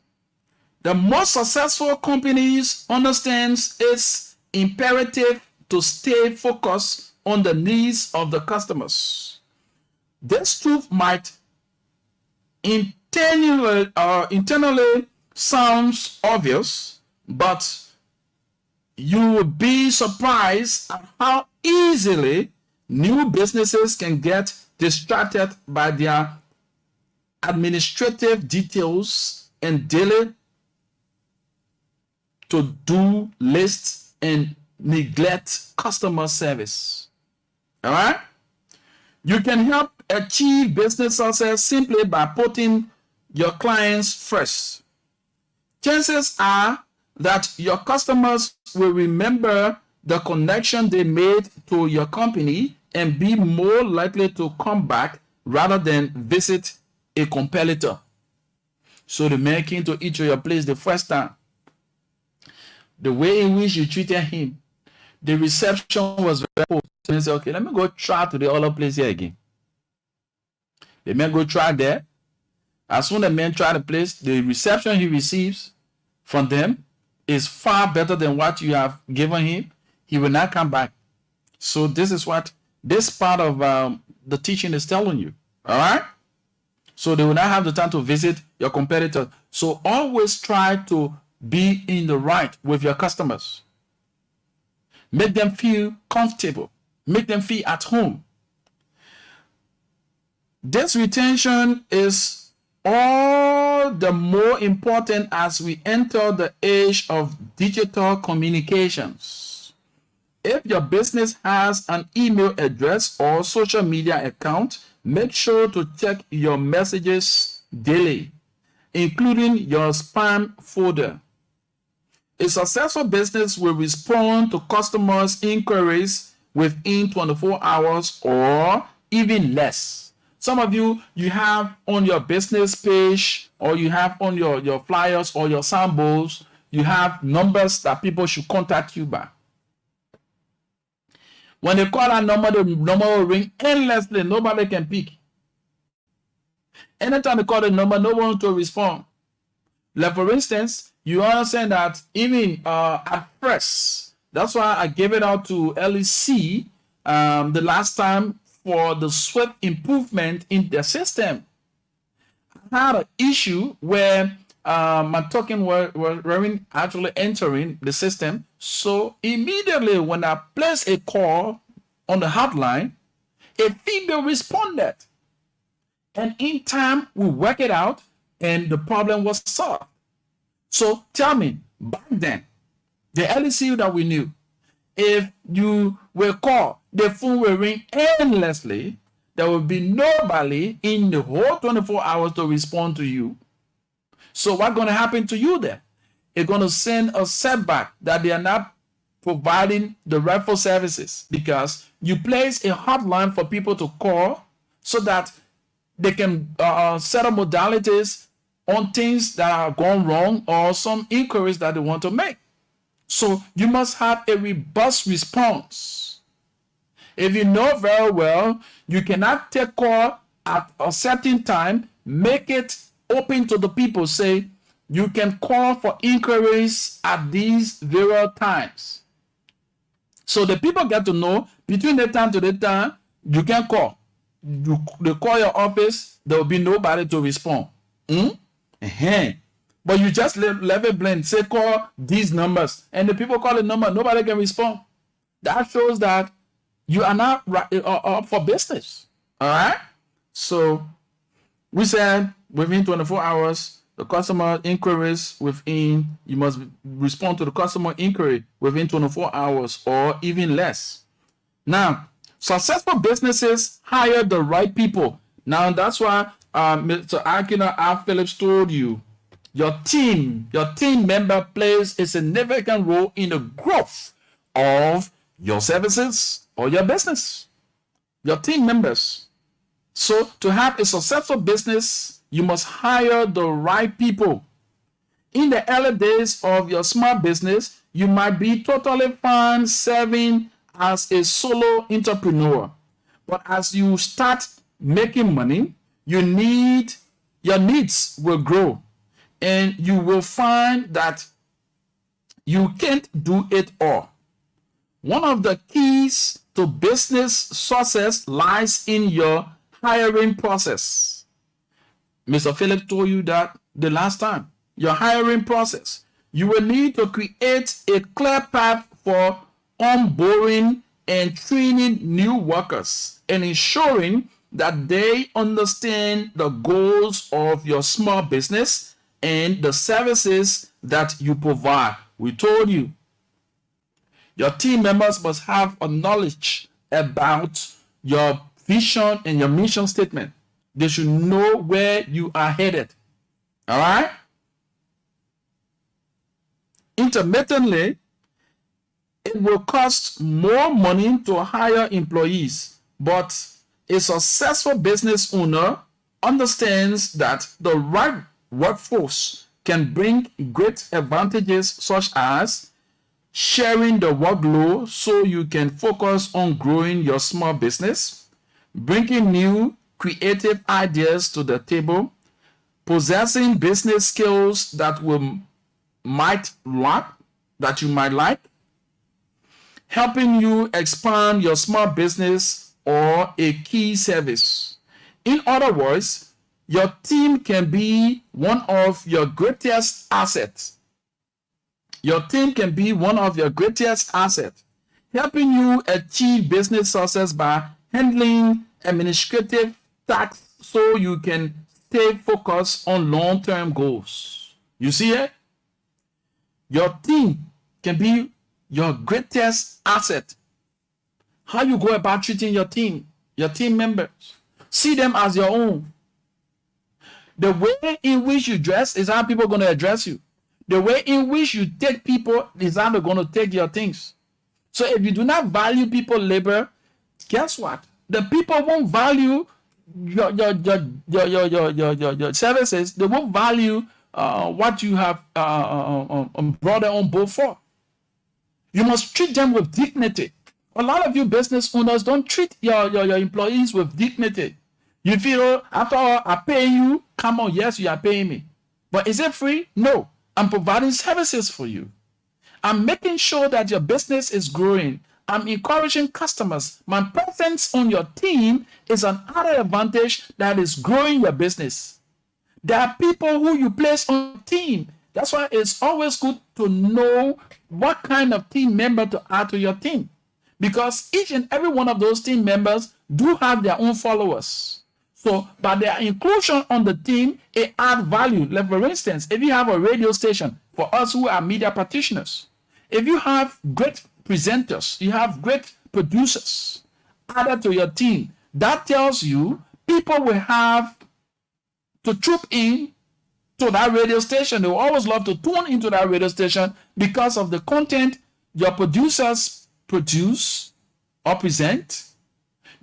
The most successful companies understands it's imperative to stay focused on the needs of the customers. This truth might internally sounds obvious, but you will be surprised at how easily new businesses can get distracted by their administrative details and daily to-do lists and neglect customer service. All right? You can help achieve business success simply by putting your clients first. Chances are that your customers will remember the connection they made to your company and be more likely to come back rather than visit a competitor. So the man came to eat your place the first time. The way in which you treated him, the reception was very poor. So he said, okay, let me go try to the other place here again. The man go try there. As soon as the man try the place, the reception he receives from them is far better than what you have given him. He will not come back. So this is what this part of the teaching is telling you. All right. So they will not have the time to visit your competitors. So always try to be in the right with your customers. Make them feel comfortable. Make them feel at home. This retention is all the more important as we enter the age of digital communications. If your business has an email address or social media account, make sure to check your messages daily, including your spam folder. A successful business will respond to customers' inquiries within 24 hours or even less. Some of you have on your business page or you have on your flyers or your samples, you have numbers that people should contact you by. When they call that number, the number will ring endlessly. Nobody can pick. Anytime they call the number, no one will respond. Like for instance, you understand that even at first, that's why I gave it out to LEC the last time for the swift improvement in their system. I had an issue where my token were actually entering the system. So immediately when I placed a call on the hotline, a female responded. And in time, we work it out and the problem was solved. So tell me, back then, the LECU that we knew, if you were called, the phone will ring endlessly. There will be nobody in the whole 24 hours to respond to you. So what's going to happen to you then? It's going to send a setback that they are not providing the rightful services because you place a hotline for people to call so that they can set up modalities on things that are gone wrong or some inquiries that they want to make. So you must have a robust response. If you know very well, you cannot take call at a certain time, make it open to the people. Say, you can call for inquiries at these various times. So the people get to know between the time to the time, you can call. They call your office, there will be nobody to respond. But you just leave it blank, say call these numbers, and the people call the number, nobody can respond. That shows that you are not up for business. All right. So we said within 24 hours, the customer inquiries you must respond to the customer inquiry within 24 hours or even less. Now, successful businesses hire the right people. Now, that's why Mr. Akina R. Phillips told you, your team member plays a significant role in the growth of your services or your business. Your team members. So to have a successful business, you must hire the right people. In the early days of your small business, you might be totally fine serving as a solo entrepreneur. But as you start making money, your needs will grow. And you will find that you can't do it all. One of the keys to business success lies in your hiring process. Mr. Philip told you that the last time. Your hiring process. You will need to create a clear path for onboarding and training new workers and ensuring that they understand the goals of your small business and the services that you provide. We told you your team members must have a knowledge about your vision and your mission statement. They should know where you are headed. All right? Intermittently, it will cost more money to hire employees, but a successful business owner understands that the right workforce can bring great advantages, such as sharing the workload so you can focus on growing your small business, bringing new creative ideas to the table, possessing business skills that you might like, helping you expand your small business or a key service. In other words, your team can be one of your greatest assets. Your team can be one of your greatest assets, helping you achieve business success by handling administrative tasks so you can stay focused on long-term goals. You see it? Your team can be your greatest asset. How you go about treating your team members. See them as your own. The way in which you dress is how people are going to address you. The way in which you take people is how they're going to take your things. So if you do not value people labor, guess what? The people won't value your services. They won't value what you have brought them on board for. You must treat them with dignity. A lot of you business owners don't treat your employees with dignity. You feel, after all, I pay you. Come on, yes, you are paying me. But is it free? No. I'm providing services for you. I'm making sure that your business is growing. I'm encouraging customers. My presence on your team is an added advantage that is growing your business. There are people who you place on your team. That's why it's always good to know what kind of team member to add to your team. Because each and every one of those team members do have their own followers. So by their inclusion on the team, it adds value. Like for instance, if you have a radio station, for us who are media practitioners, if you have great presenters, you have great producers added to your team, that tells you people will have to troop in to that radio station. They will always love to tune into that radio station because of the content your producers produce or present,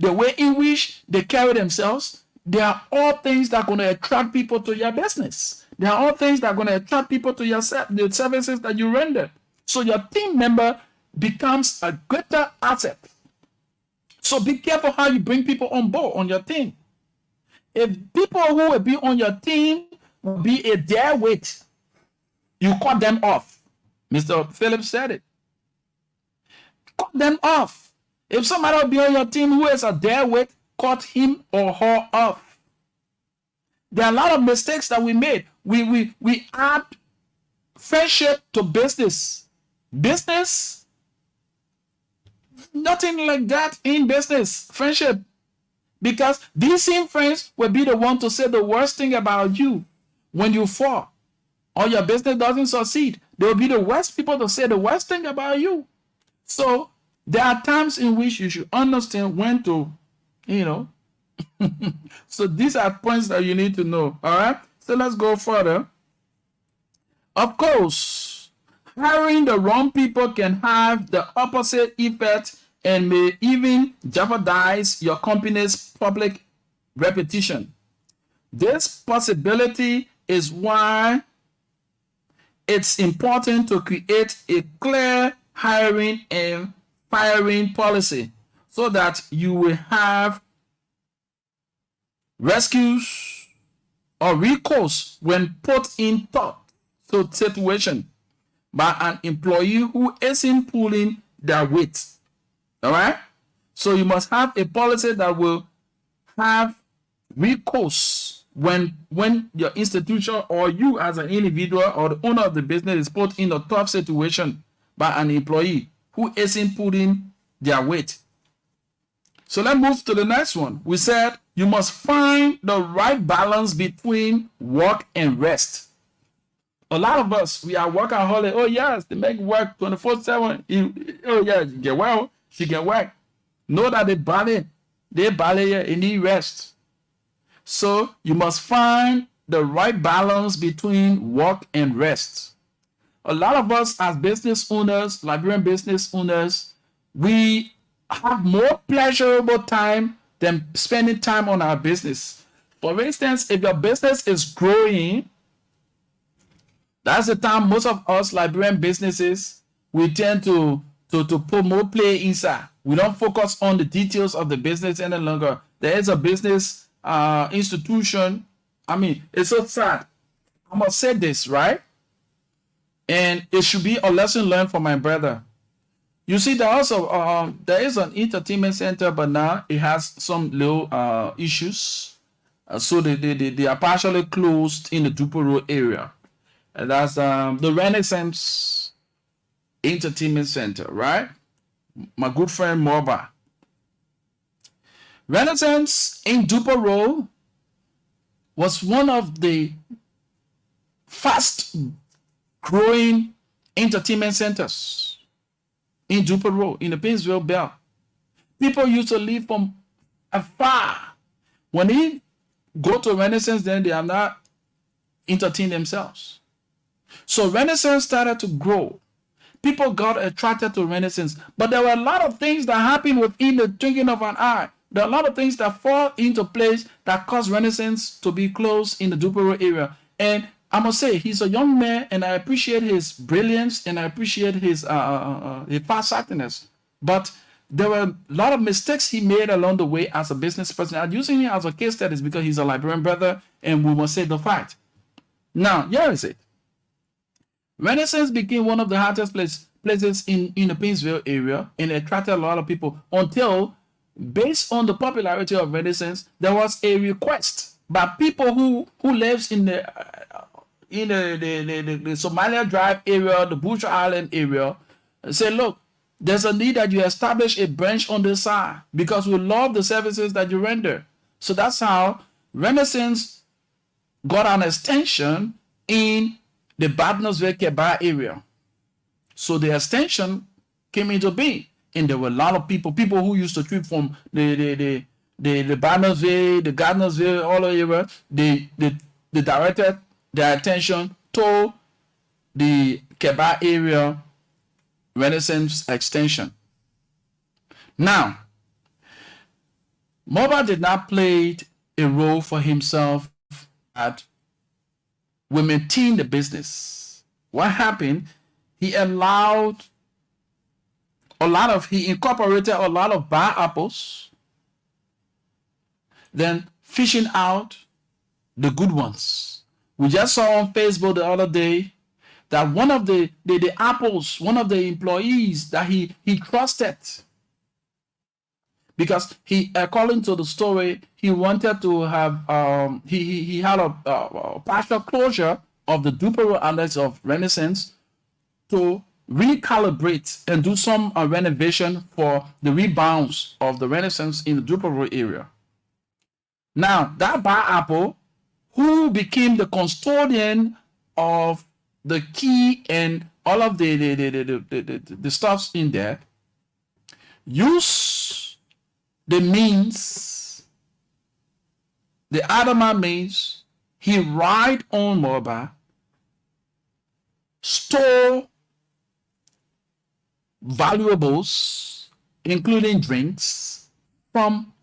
the way in which they carry themselves. They are all things that are going to attract people to your business. They are all things that are going to attract people to the services that you render. So your team member becomes a greater asset. So be careful how you bring people on board on your team. If people who will be on your team will be a dead weight, you cut them off. Mr. Phillips said it. Cut them off. If somebody will be on your team who is a dead weight, cut him or her off. There are a lot of mistakes that we made. We add friendship to business. Business, nothing like that in business. Friendship. Because these same friends will be the one to say the worst thing about you when you fall or your business doesn't succeed. They will be the worst people to say the worst thing about you. So there are times in which you should understand when to, so these are points that you need to know. All right. So let's go further. Of course, hiring the wrong people can have the opposite effect and may even jeopardize your company's public reputation. This possibility is why it's important to create a clear hiring and firing policy so that you will have rescues or recourse when put in tough situation by an employee who isn't pulling their weight. All right? So you must have a policy that will have recourse when your institution or you as an individual or the owner of the business is put in a tough situation by an employee who isn't putting their weight. So let's move to the next one. We said you must find the right balance between work and rest. A lot of us, we are workaholic. Oh yes, they make work 24/7. Oh yeah, you get well, she can work. Know that they ballet and need rest. So you must find the right balance between work and rest. A lot of us as business owners, Liberian business owners, we have more pleasurable time than spending time on our business. For instance, if your business is growing, that's the time most of us Liberian businesses, we tend to put more play inside. We don't focus on the details of the business any longer. There is a business institution. I mean, it's so sad. I must say this, right? And it should be a lesson learned for my brother. You see, there also there is an entertainment center, but now it has some little issues. So they are partially closed in the Duper Road area. And that's the Renaissance Entertainment Center, right? My good friend Morba. Renaissance in Duper Road was one of the fast growing entertainment centers in Duper Road, in the Painesville Belt. People used to live from afar. When they go to Renaissance, then they are not entertaining themselves. So Renaissance started to grow. People got attracted to Renaissance, but there were a lot of things that happened within the twinkling of an eye. There are a lot of things that fall into place that caused Renaissance to be closed in the Duper Road area. And I must say, he's a young man, and I appreciate his brilliance, and I appreciate his farsightedness. But there were a lot of mistakes he made along the way as a business person. I'm using him as a case study because he's a Liberian brother, and we must say the fact. Now, here is it. Renaissance became one of the hottest places in the Painesville area, and it attracted a lot of people until, based on the popularity of Renaissance, there was a request by people who lives in the Somalia Drive area, the Bush Island area, say, look, there's a need that you establish a branch on this side because we love the services that you render. So that's how Renaissance got an extension in the Bartonsville Keba area. So the extension came into being, and there were a lot of people who used to trip from the Bartonsville, the Gardnersville, all over. They directed their attention to the Keba area Renaissance extension. Now, Morba did not play a role for himself at we maintain the business. What happened? He incorporated a lot of bad apples, then fishing out the good ones. We just saw on Facebook the other day that one of the apples, one of the employees that he trusted, because he, according to the story, he wanted to have he had a partial closure of the Duper Road outlets of Renaissance to recalibrate and do some renovation for the rebounds of the Renaissance in the Duper Road area. Now that bad apple, who became the custodian of the key and all of the stuffs in there, use the means, the Adama means, he ride on Morba, stole valuables, including drinks, from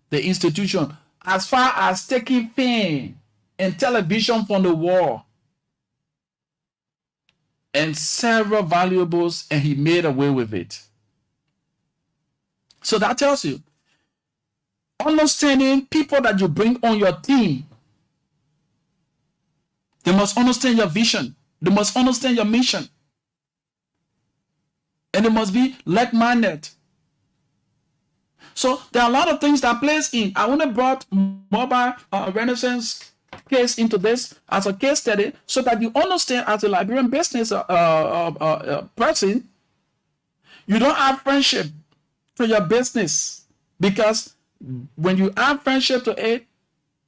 the institution, as far as taking fan and television from the wall, and several valuables, and he made away with it. So that tells you, understanding people that you bring on your team, they must understand your vision, they must understand your mission, and they must be like-minded. So there are a lot of things that plays in. I only brought mobile Renaissance case into this as a case study so that you understand as a Liberian business person, you don't have friendship to your business, because when you add friendship to it,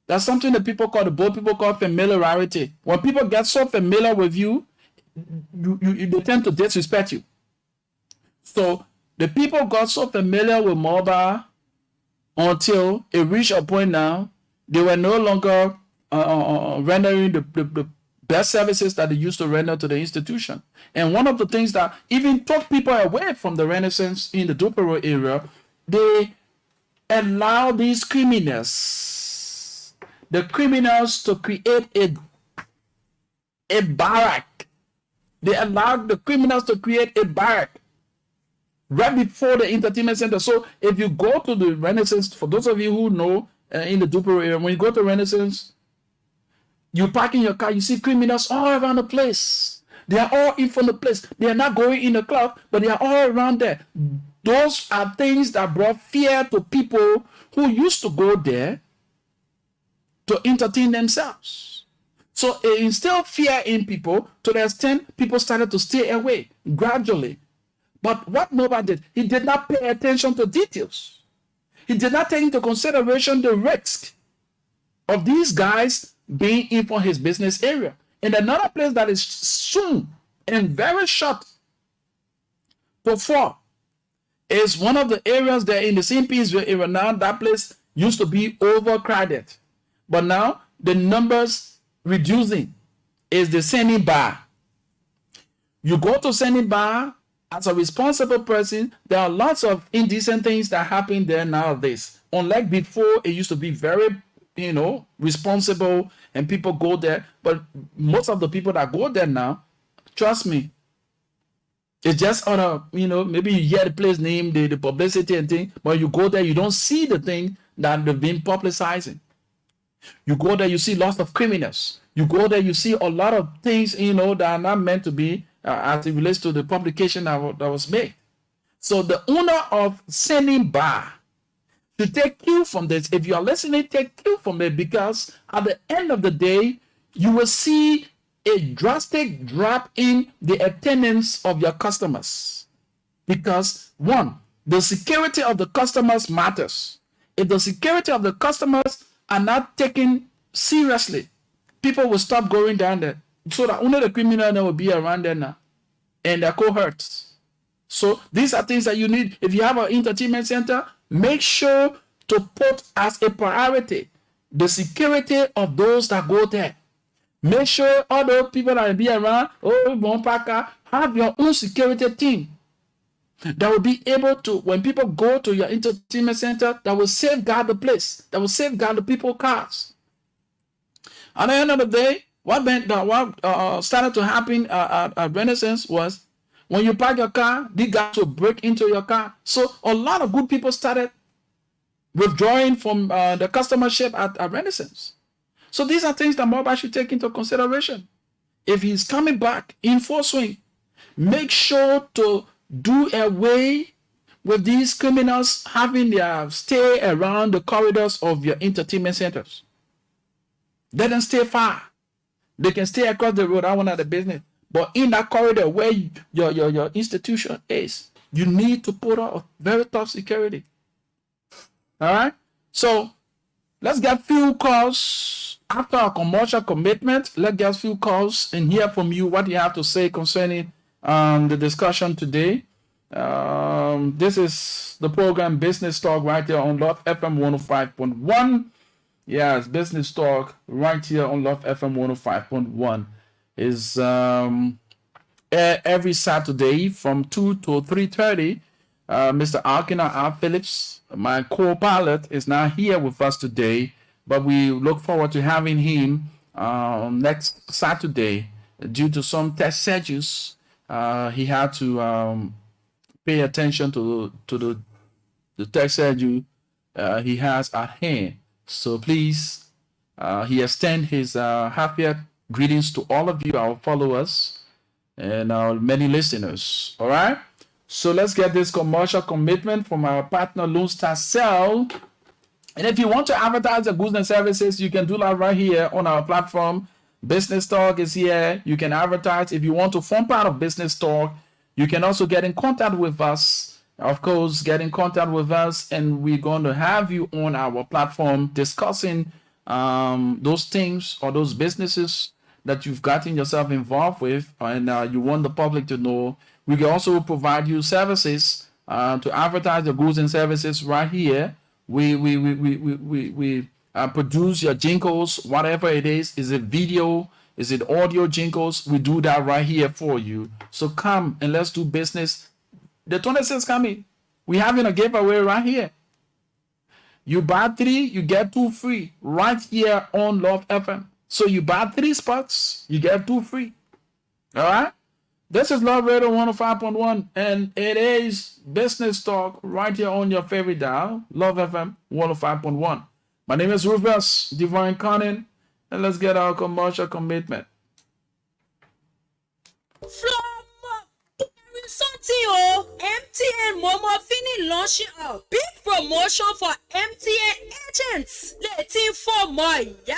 that's something that people call familiarity. When people get so familiar with you, they tend to disrespect you. So the people got so familiar with mobile until it reached a point now they were no longer rendering the best services that they used to render to the institution. And one of the things that even took people away from the Renaissance in the Dupero area, they allow these criminals, the criminals, to create a barrack. They allowed the criminals to create a barrack right before the entertainment center. So if you go to the Renaissance, for those of you who know in the Dupero area, when you go to Renaissance, you park in your car, you see criminals all around the place. They are all in from the place. They are not going in the club, but they are all around there. Those are things that brought fear to people who used to go there to entertain themselves. So it instilled fear in people to the extent people started to stay away gradually. But what Mobile did, he did not pay attention to details. He did not take into consideration the risk of these guys being in for his business area. And another place that is soon and very short to fall is one of the areas there in the St. Petersville area. Now that place used to be overcrowded, but now the numbers reducing is the Sending Bar. You go to Sending Bar as a responsible person, there are lots of indecent things that happen there nowadays. Unlike before, it used to be very, responsible, and people go there. But most of the people that go there now, trust me, it's just on a, maybe you hear the place name, the publicity and thing, but you go there, you don't see the thing that they've been publicizing. You go there, you see lots of criminals. You go there, you see a lot of things, that are not meant to be as it relates to the publication that was made. So the owner of Sending Bar should take cue from this. If you are listening, take cue from it, because at the end of the day, you will see a drastic drop in the attendance of your customers. Because one, the security of the customers matters. If the security of the customers are not taken seriously, people will stop going down there. So that only the criminal will be around there now and their cohorts. So these are things that you need. If you have an entertainment center, make sure to put as a priority the security of those that go there. Make sure all those people that will be around, have your own security team that will be able to, when people go to your entertainment center, that will safeguard the place, that will safeguard the people's cars. At the end of the day, what started to happen at Renaissance was when you park your car, these guys will break into your car. So a lot of good people started withdrawing from the customership at Renaissance. So these are things that Mobile should take into consideration. If he's coming back in full swing, make sure to do away with these criminals having their stay around the corridors of your entertainment centers. Let them stay far. They can stay across the road, I want the business. But in that corridor where your institution is, you need to put out very tough security. All right? So let's get few calls after our commercial commitment. Let's get few calls and hear from you what you have to say concerning the discussion today. This is the program Business Talk right here on Love FM 105.1. Yes, Business Talk right here on Love FM 105.1 is every Saturday from 2 to 3:30. Mr. Arkina R. Phillips, my co-pilot, is not here with us today, but we look forward to having him next Saturday. Due to some test schedules, he had to pay attention to the test schedule he has at hand. So please, he extend his happiest greetings to all of you, our followers, and our many listeners. All right. So let's get this commercial commitment from our partner Lone Star Cell. And if you want to advertise your goods and services, you can do that right here on our platform. Business Talk is here. You can advertise. If you want to form part of Business Talk, you can also get in contact with us. Of course, get in contact with us, and we're going to have you on our platform discussing those things or those businesses that you've gotten yourself involved with, and you want the public to know. We can also provide you services to advertise the goods and services right here. We produce your jingles, whatever it is it video, is it audio jingles? We do that right here for you. So come and let's do business. The 26th coming. We're having a giveaway right here. You buy 3, you get 2 free right here on Love FM. So you buy 3 spots, you get 2 free. All right? This is Love Radio 105.1, and it is Business Talk right here on your favorite dial, Love FM 105.1. My name is Rufus Divine Cunning, and let's get our commercial commitment. Something MTN Momo Fini launching a big promotion for MTN agents. Letting for more, yeah.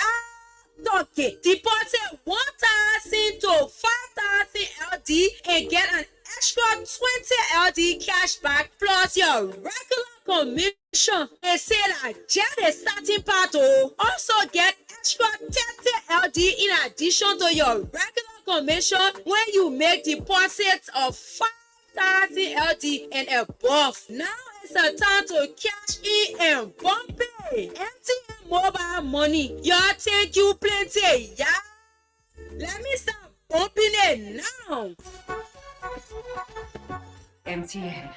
Okay, deposit 1,000 to 5,000 LD and get an extra 20 LD cash back plus your regular commission. They say like just a starting part. Also get extra 30 LD in addition to your regular commission when you make deposits of 5,000 LD and above. Now it's the time to cash in and bump it. MTN mobile money. Y'all thank you plenty, yeah? Let me start bumping it now. MTN.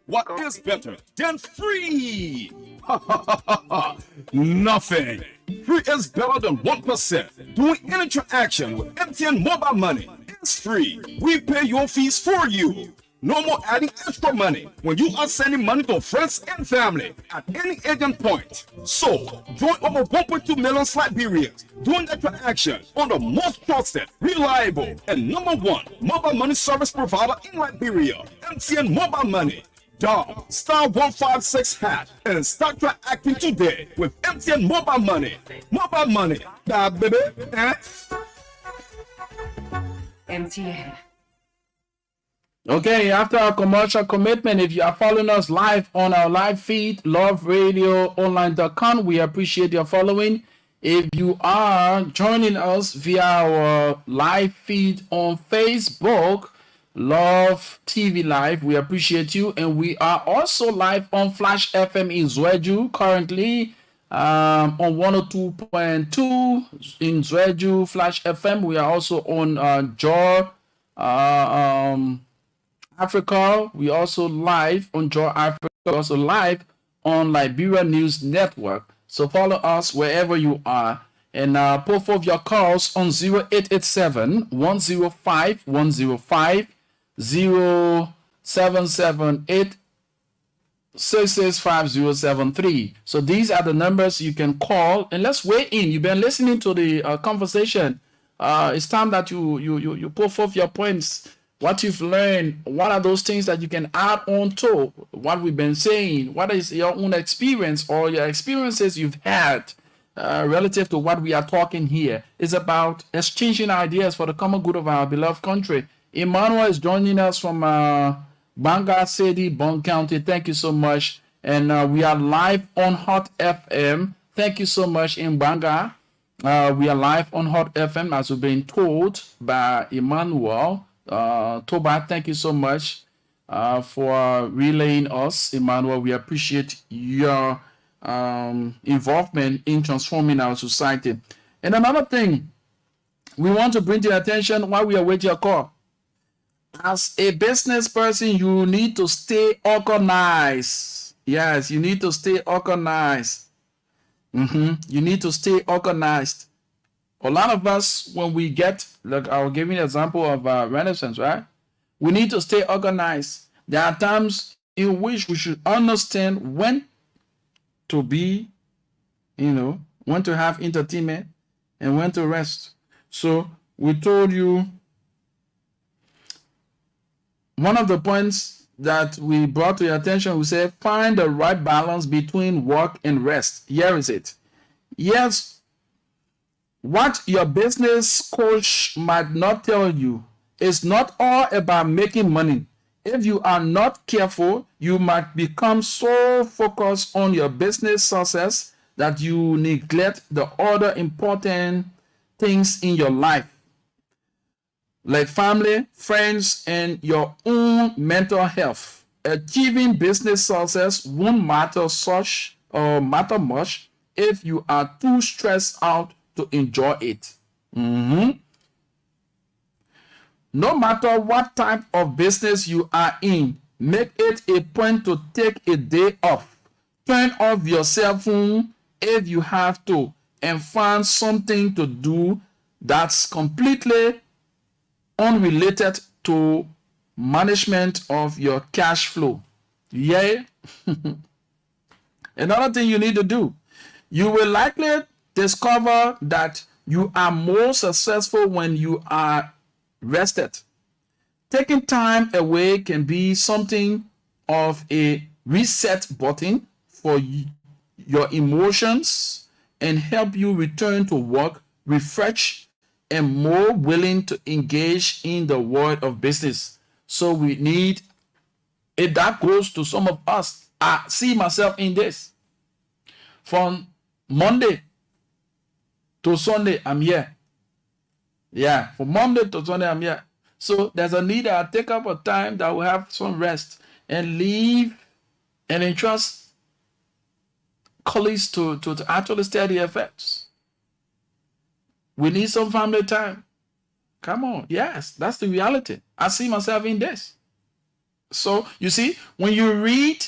What is better than free? Nothing. Free is better than 1%. Doing any transaction with MTN mobile money is free. We pay your fees for you. No more adding extra money when you are sending money to friends and family at any agent point. So, join over 1.2 million Liberians doing the transaction on the most trusted, reliable, and #1 mobile money service provider in Liberia, MTN Mobile Money. Dial *156# and start transacting today with MTN Mobile Money. Mobile Money, that baby, eh? MTN. Okay, after our commercial commitment, if you are following us live on our live feed, loveradioonline.com, we appreciate your following. If you are joining us via our live feed on Facebook, Love TV Live, we appreciate you. And we are also live on Flash FM in Zweju currently on 102.2 in Zweju Flash FM. We are also on Joy Africa. We also live on Joy Africa. We're also live on Liberia News Network. So follow us wherever you are. And put forth your calls on 0887 105 105 0778 665073. So these are the numbers you can call, and let's weigh in. You've been listening to the conversation. It's time that you put forth your points, what you've learned, what are those things that you can add on to what we've been saying, what is your own experience or your experiences you've had relative to what we are talking here. It's about exchanging ideas for the common good of our beloved country. Emmanuel is joining us from Banga City, Bon County. Thank you so much. And we are live on Hot FM. Thank you so much in Banga. We are live on Hot FM as we've been told by Emmanuel. Toba, thank you so much for relaying us, Emmanuel. We appreciate your involvement in transforming our society. And another thing we want to bring to your attention while we await your call. As a business person, you need to stay organized. Yes, you need to stay organized. You need to stay organized. A lot of us, when we get, like I'll give you an example of Renaissance, right? We need to stay organized. There are times in which we should understand when to be, when to have entertainment and when to rest. So we told you one of the points that we brought to your attention, we said find the right balance between work and rest. Here is it. Yes, what your business coach might not tell you is not all about making money. If you are not careful, you might become so focused on your business success that you neglect the other important things in your life, like family, friends, and your own mental health. Achieving business success won't matter much if you are too stressed out to enjoy it. No matter what type of business you are in, make it a point to take a day off. Turn off your cell phone if you have to, and find something to do that's completely unrelated to management of your cash flow. Yeah. Another thing you need to do, you will likely discover that you are more successful when you are rested. Taking time away can be something of a reset button for your emotions and help you return to work refreshed and more willing to engage in the world of business. So we need it. That goes to some of us. I see myself in this. From Monday to Sunday, I'm here. Yeah, from Monday to Sunday, I'm here. So there's a need that I take up a time that will have some rest and leave and entrust colleagues to actually study the effects. We need some family time. Come on. Yes, that's the reality. I see myself in this. So you see, when you read,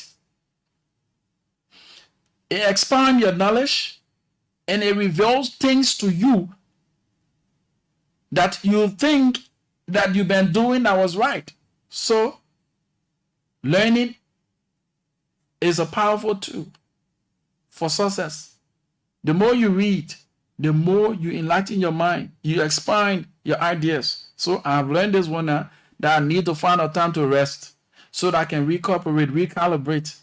it expands your knowledge and it reveals things to you that you think that you've been doing that was right. So learning is a powerful tool for success. The more you read, the more you enlighten your mind, you expand your ideas. So I've learned this one now, that I need to find a time to rest so that I can recuperate, recalibrate,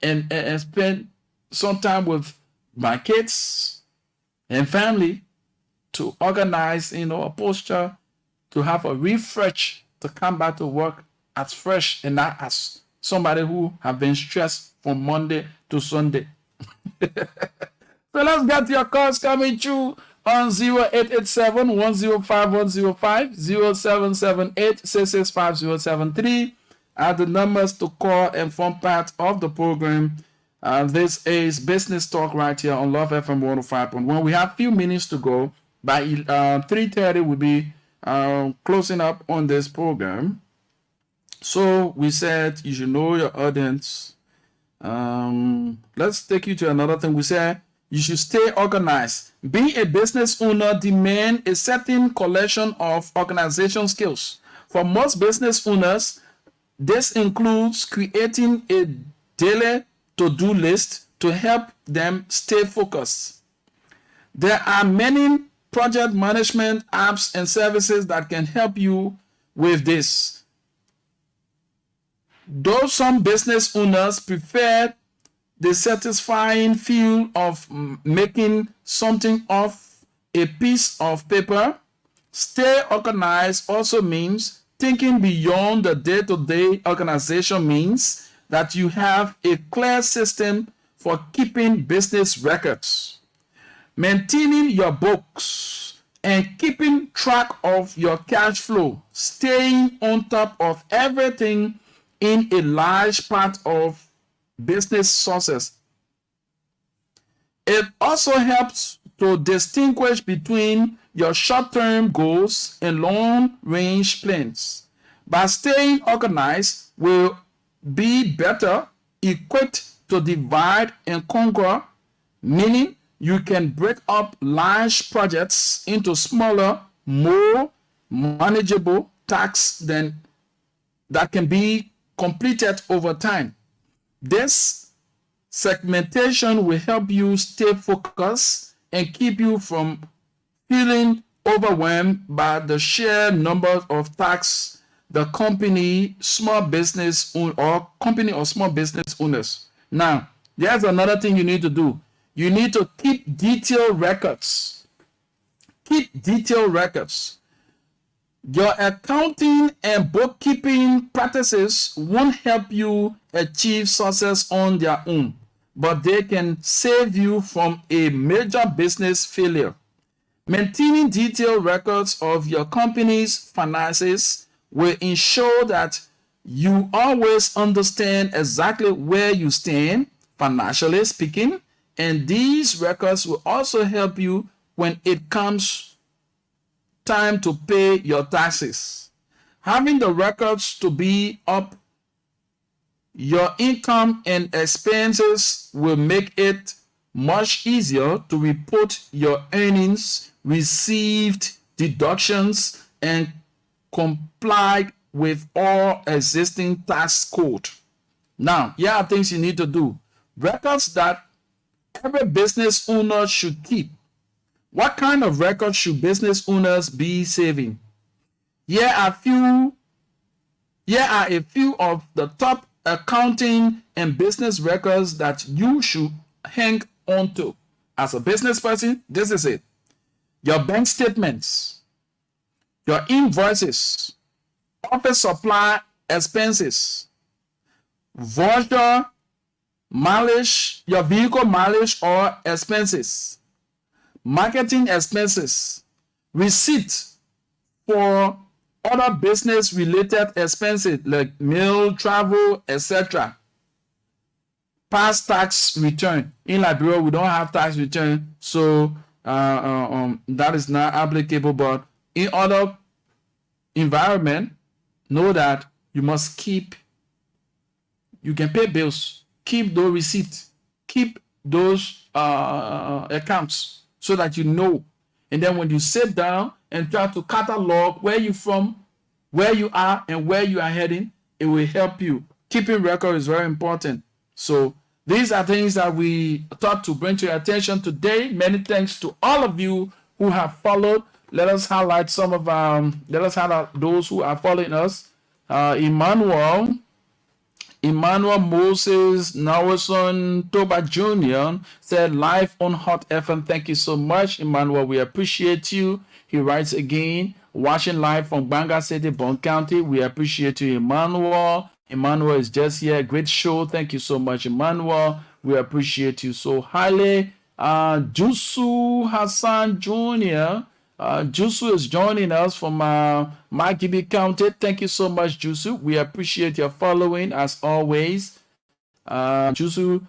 and spend some time with my kids and family to organize, a posture, to have a refresh, to come back to work as fresh and not as somebody who have been stressed from Monday to Sunday. So let's get your calls coming through on 0887-105-105, 0778-665-073 are the numbers to call and form part of the program. This is Business Talk right here on Love FM 105.1. We have a few minutes to go. By 3:30, we'll be closing up on this program. So we said you should know your audience. Let's take you to another thing. We said you should stay organized. Being a business owner demands a certain collection of organization skills. For most business owners, this includes creating a daily to-do list to help them stay focused. There are many project management apps and services that can help you with this. Though some business owners prefer the satisfying feel of making something off a piece of paper, stay organized also means thinking beyond the day-to-day organization means that you have a clear system for keeping business records, maintaining your books, and keeping track of your cash flow. Staying on top of everything in a large part of business success. It also helps to distinguish between your short-term goals and long-range plans. By staying organized, will be better equipped to divide and conquer, meaning you can break up large projects into smaller, more manageable tasks that can be completed over time. This segmentation will help you stay focused and keep you from feeling overwhelmed by the sheer number of tasks the company, small business or company or small business owners. Now, there's another thing you need to do. You need to keep detailed records. Keep detailed records. Your accounting and bookkeeping practices won't help you achieve success on their own, but they can save you from a major business failure. Maintaining detailed records of your company's finances will ensure that you always understand exactly where you stand, financially speaking, and these records will also help you when it comes time to pay your taxes. Having the records to be up your income and expenses will make it much easier to report your earnings, received deductions, and comply with all existing tax code. Now, here are things you need to do. Records that every business owner should keep. What kind of records should business owners be saving? Here are a few of the top accounting and business records that you should hang on to. As a business person, this is it. Your bank statements, your invoices, office supply expenses, voucher mileage, your vehicle mileage or expenses, marketing expenses, receipts for other business related expenses like meal, travel, etc. Past tax return. In Liberia, we don't have tax return, so that is not applicable. But in other environment, know that you must keep. You can pay bills. Keep those receipts. Keep those accounts so that you know. And then when you sit down and try to catalog where you're from, where you are, and where you are heading, it will help you. Keeping record is very important. So these are things that we thought to bring to your attention today. Many thanks to all of you who have followed. Let us highlight some of those who are following us. Emmanuel Moses Nawason Toba Jr. said, live on Hot FM. Thank you so much, Emmanuel. We appreciate you. He writes again, watching live from Banga City, Bond County. We appreciate you, Emmanuel. Emmanuel is just here. Great show. Thank you so much, Emmanuel. We appreciate you so highly. Jusu Hassan Jr. Jusu is joining us from Magibi County. Thank you so much, Jusu. We appreciate your following as always. Jusu,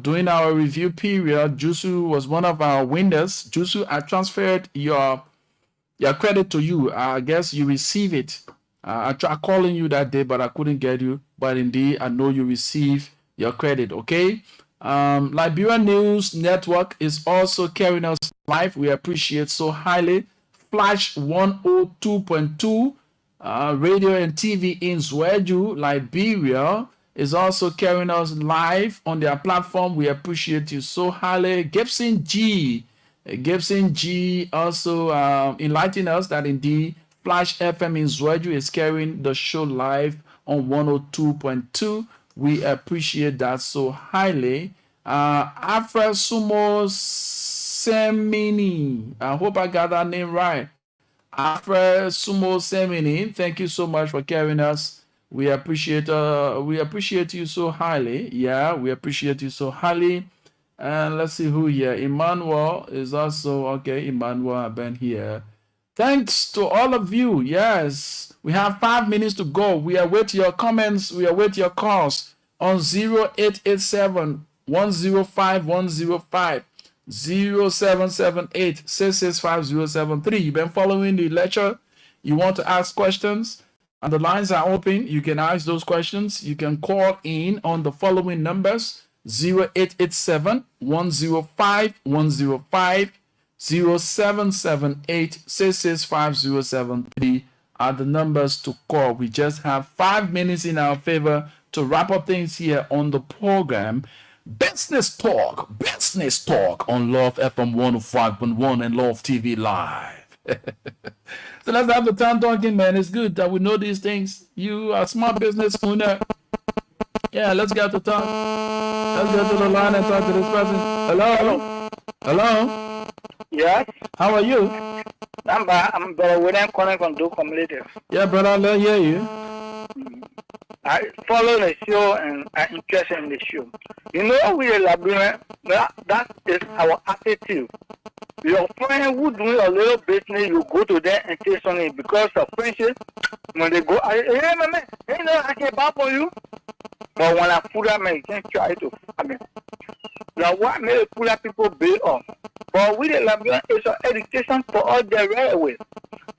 during our review period, Jusu was one of our winners. Jusu, I transferred your credit to you. I guess you receive it. I tried calling you that day, but I couldn't get you. But indeed, I know you receive your credit, okay? Liberia News Network is also carrying us live. We appreciate so highly. Flash 102.2 radio and TV in Zweju, Liberia, is also carrying us live on their platform. We appreciate you so highly. Gibson G also enlightened us that indeed Flash FM in Zweju is carrying the show live on 102.2. We appreciate that so highly. Afra Sumo Semini. I hope I got that name right. Afra Sumo Semini. Thank you so much for carrying us. We appreciate you so highly. Yeah, we appreciate you so highly. And let's see who here. Emmanuel is also okay. Emmanuel have been here. Thanks to all of you. Yes, we have 5 minutes to go. We await your comments. We await your calls on 0887 105 105 0778 665 073. You've been following the lecture. You want to ask questions, and the lines are open. You can ask those questions. You can call in on the following numbers: 0887 105 105 0778 665 073 are the numbers to call. We just have 5 minutes in our favor to wrap up things here on the program. Business Talk on Love FM 105.1 and Love TV Live. So let's have the time talking, man. It's good that we know these things. You are a small business owner. Yeah, let's get to talk. Let's go to the line and talk to this person. Hello? Hello? Yes, How are you? I'm Brother William calling from Do Cumulative. Yeah, brother, let's hear you. I follow the show and I'm interested in the show. You know, we are labyrinth, that is our attitude. Your friend who doing a little business, you go to them and say something because of friendship. When they go, hey, man, hey, no, I can't buy for you. But when I put up, man, you can't try to. I mean, now what made put up people build up? But we the labyrinth is an education for all the right away.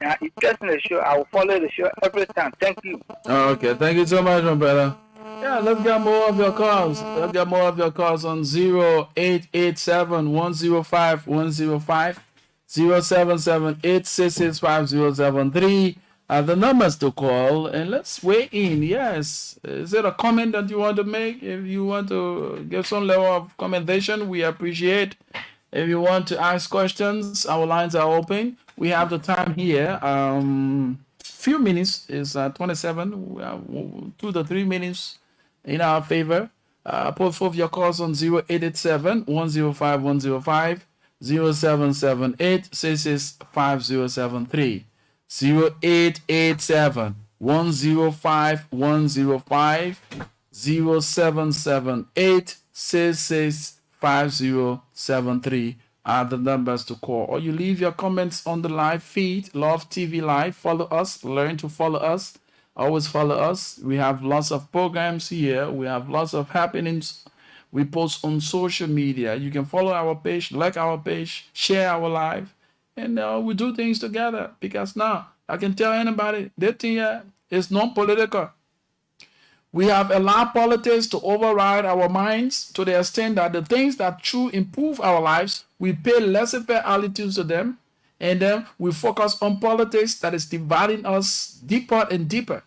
And interested in the show, I will follow the show every time. Thank you. Oh, okay, thank you so much, my brother. Yeah, let's get more of your calls. Let's get more of your calls on 0887-105-105, 0778-665-073. The numbers to call, and let's weigh in. Yes, is it a comment that you want to make? If you want to give some level of commendation, we appreciate. If you want to ask questions, our lines are open. We have the time here. Few minutes is 27. We have 2 to 3 minutes in our favor. Put forth your calls on 0887-105-105, 0778-665-073, 0887-105-105, 0778-665-073 are the numbers to call. Or you leave your comments on the live feed, Love TV Live. Follow us, learn to follow us. Always follow us. We have lots of programs here. We have lots of happenings. We post on social media. You can follow our page, like our page, share our live, and we do things together. Because now I can tell anybody that thing is non-political. We have allowed politics to override our minds to the extent that the things that truly improve our lives, we pay laissez-faire attitudes to them, and then we focus on politics that is dividing us deeper and deeper.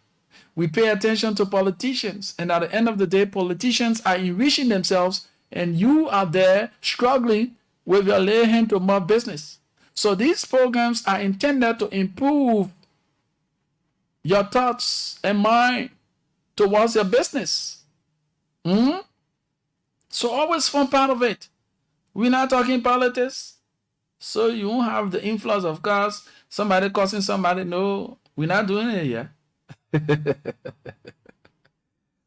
We pay attention to politicians, and at the end of the day, politicians are enriching themselves, and you are there struggling with your lay hand to mouth business. So these programs are intended to improve your thoughts and mind towards your business. So always form part of it. We're not talking politics, so you won't have the influence of course somebody causing somebody. No, we're not doing it yet.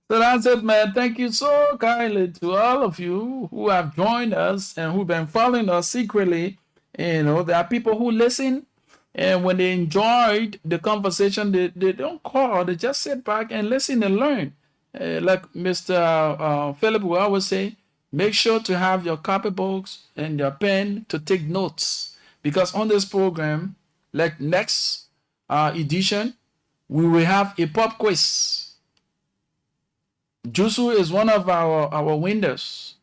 So that's it, man. Thank you so kindly to all of you who have joined us and who've been following us secretly. You know, there are people who listen, and when they enjoyed the conversation, they don't call, they just sit back and listen and learn. Like Mr. Philip will always say, make sure to have your copybooks and your pen to take notes. Because on this program, like next edition, we will have a pop quiz. Jusu is one of our winners.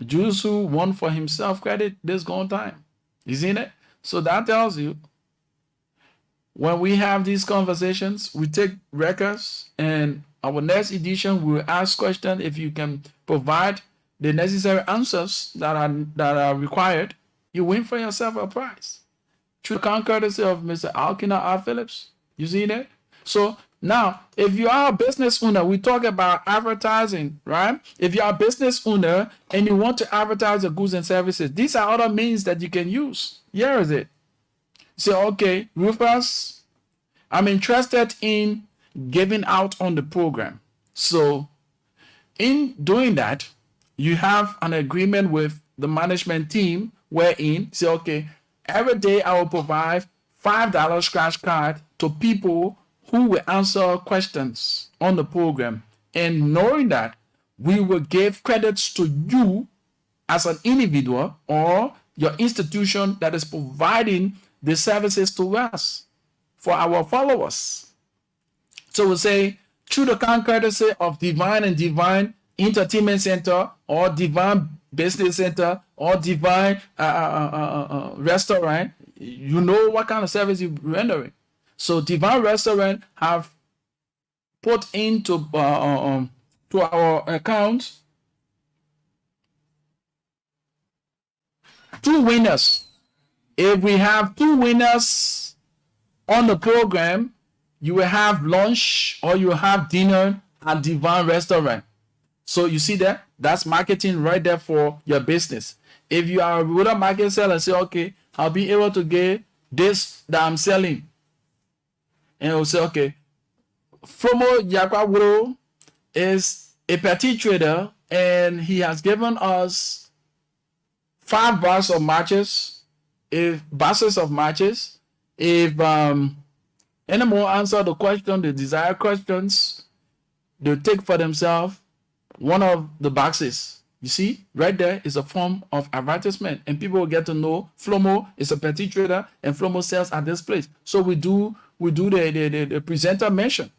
Jusu won for himself credit this gone time. You seen it? So that tells you when we have these conversations, we take records, and our next edition we will ask questions. If you can provide the necessary answers that are required, you win for yourself a prize. Through the kind courtesy of Mr. Alkina R. Phillips. You see that? So now, if you are a business owner, we talk about advertising, right? If you are a business owner and you want to advertise your goods and services, these are other means that you can use. Here is it. Say, okay, Rufus, I'm interested in giving out on the program. So in doing that, you have an agreement with the management team wherein say, okay, every day I will provide $5 scratch card to people who will answer questions on the program. And knowing that, we will give credits to you as an individual or your institution that is providing the services to us for our followers. So we'll say, through the kind courtesy of Divine and Divine Entertainment Center or Divine Business Center or Divine Restaurant, you know what kind of service you're rendering. So Divine Restaurant have put into to our account 2 winners. If we have 2 winners on the program, you will have lunch or you will have dinner at Divine Restaurant. So you see that? That's marketing right there for your business. If you are a rural market seller, say, okay, I'll be able to get this that I'm selling. And you'll say, okay, Flomo Yakwawuro is a petty trader and he has given us 5 bars of matches, boxes of matches. If any more answer the question, the desired questions, they'll take for themselves one of the boxes. You see, right there is a form of advertisement, and people will get to know Flomo is a petty trader and Flomo sells at this place. So we do the presenter mention.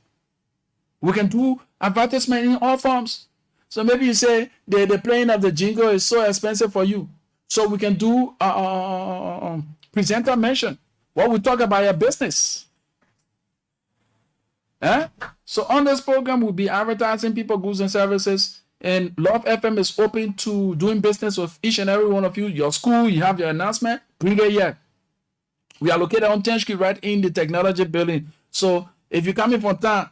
We can do advertisement in all forms. So maybe you say the playing of the jingle is so expensive for you. So we can do presenter mention. What we talk about your business. So on this program, we'll be advertising people, goods, and services. And Love FM is open to doing business with each and every one of you. Your school, you have your announcement, bring it here. We are located on 10th Street, right in the technology building. So if you're coming from town,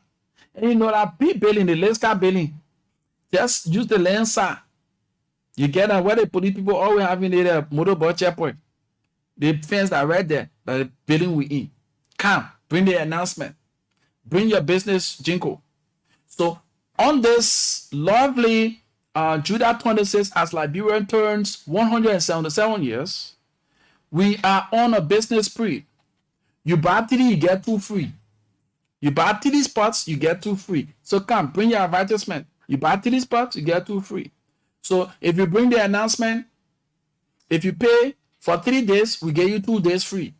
and you know that big building, the Lenska building, just use the Lensa. You get that where the police people always having the motorboat checkpoint. The fence that right there, that the building we in. Come, bring the announcement. Bring your business jingle. So on this lovely July 26th, as Liberia turns 177 years, we are on a business spree. You buy 3, you get 2 free. You buy 3 spots, you get 2 free. So come, bring your advertisement. You buy 3 spots, you get 2 free. So if you bring the announcement, if you pay for 3 days, we get you 2 days free.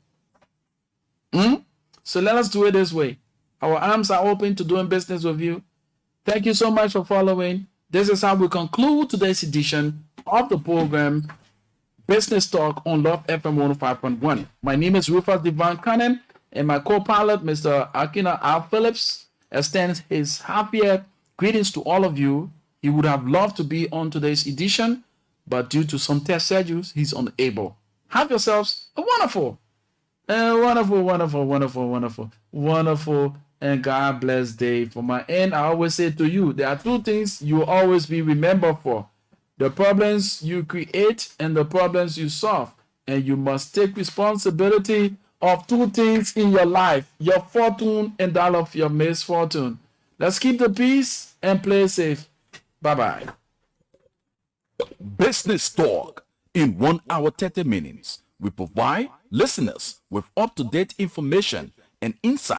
So let us do it this way. Our arms are open to doing business with you. Thank you so much for following. This is how we conclude today's edition of the program, Business Talk on Love FM 105.1. My name is Rufus Devon Cannon, and my co-pilot, Mr. Akina R. Phillips, extends his happy greetings to all of you. He would have loved to be on today's edition, but due to some test schedules, he's unable. Have yourselves a wonderful, and God bless day. For my end, I always say to you, there are 2 things you will always be remembered for: the problems you create and the problems you solve. And you must take responsibility of 2 things in your life: your fortune and that of your misfortune. Let's keep the peace and play safe. Bye-bye. Business Talk in 1 hour 30 minutes. We provide listeners with up-to-date information and insight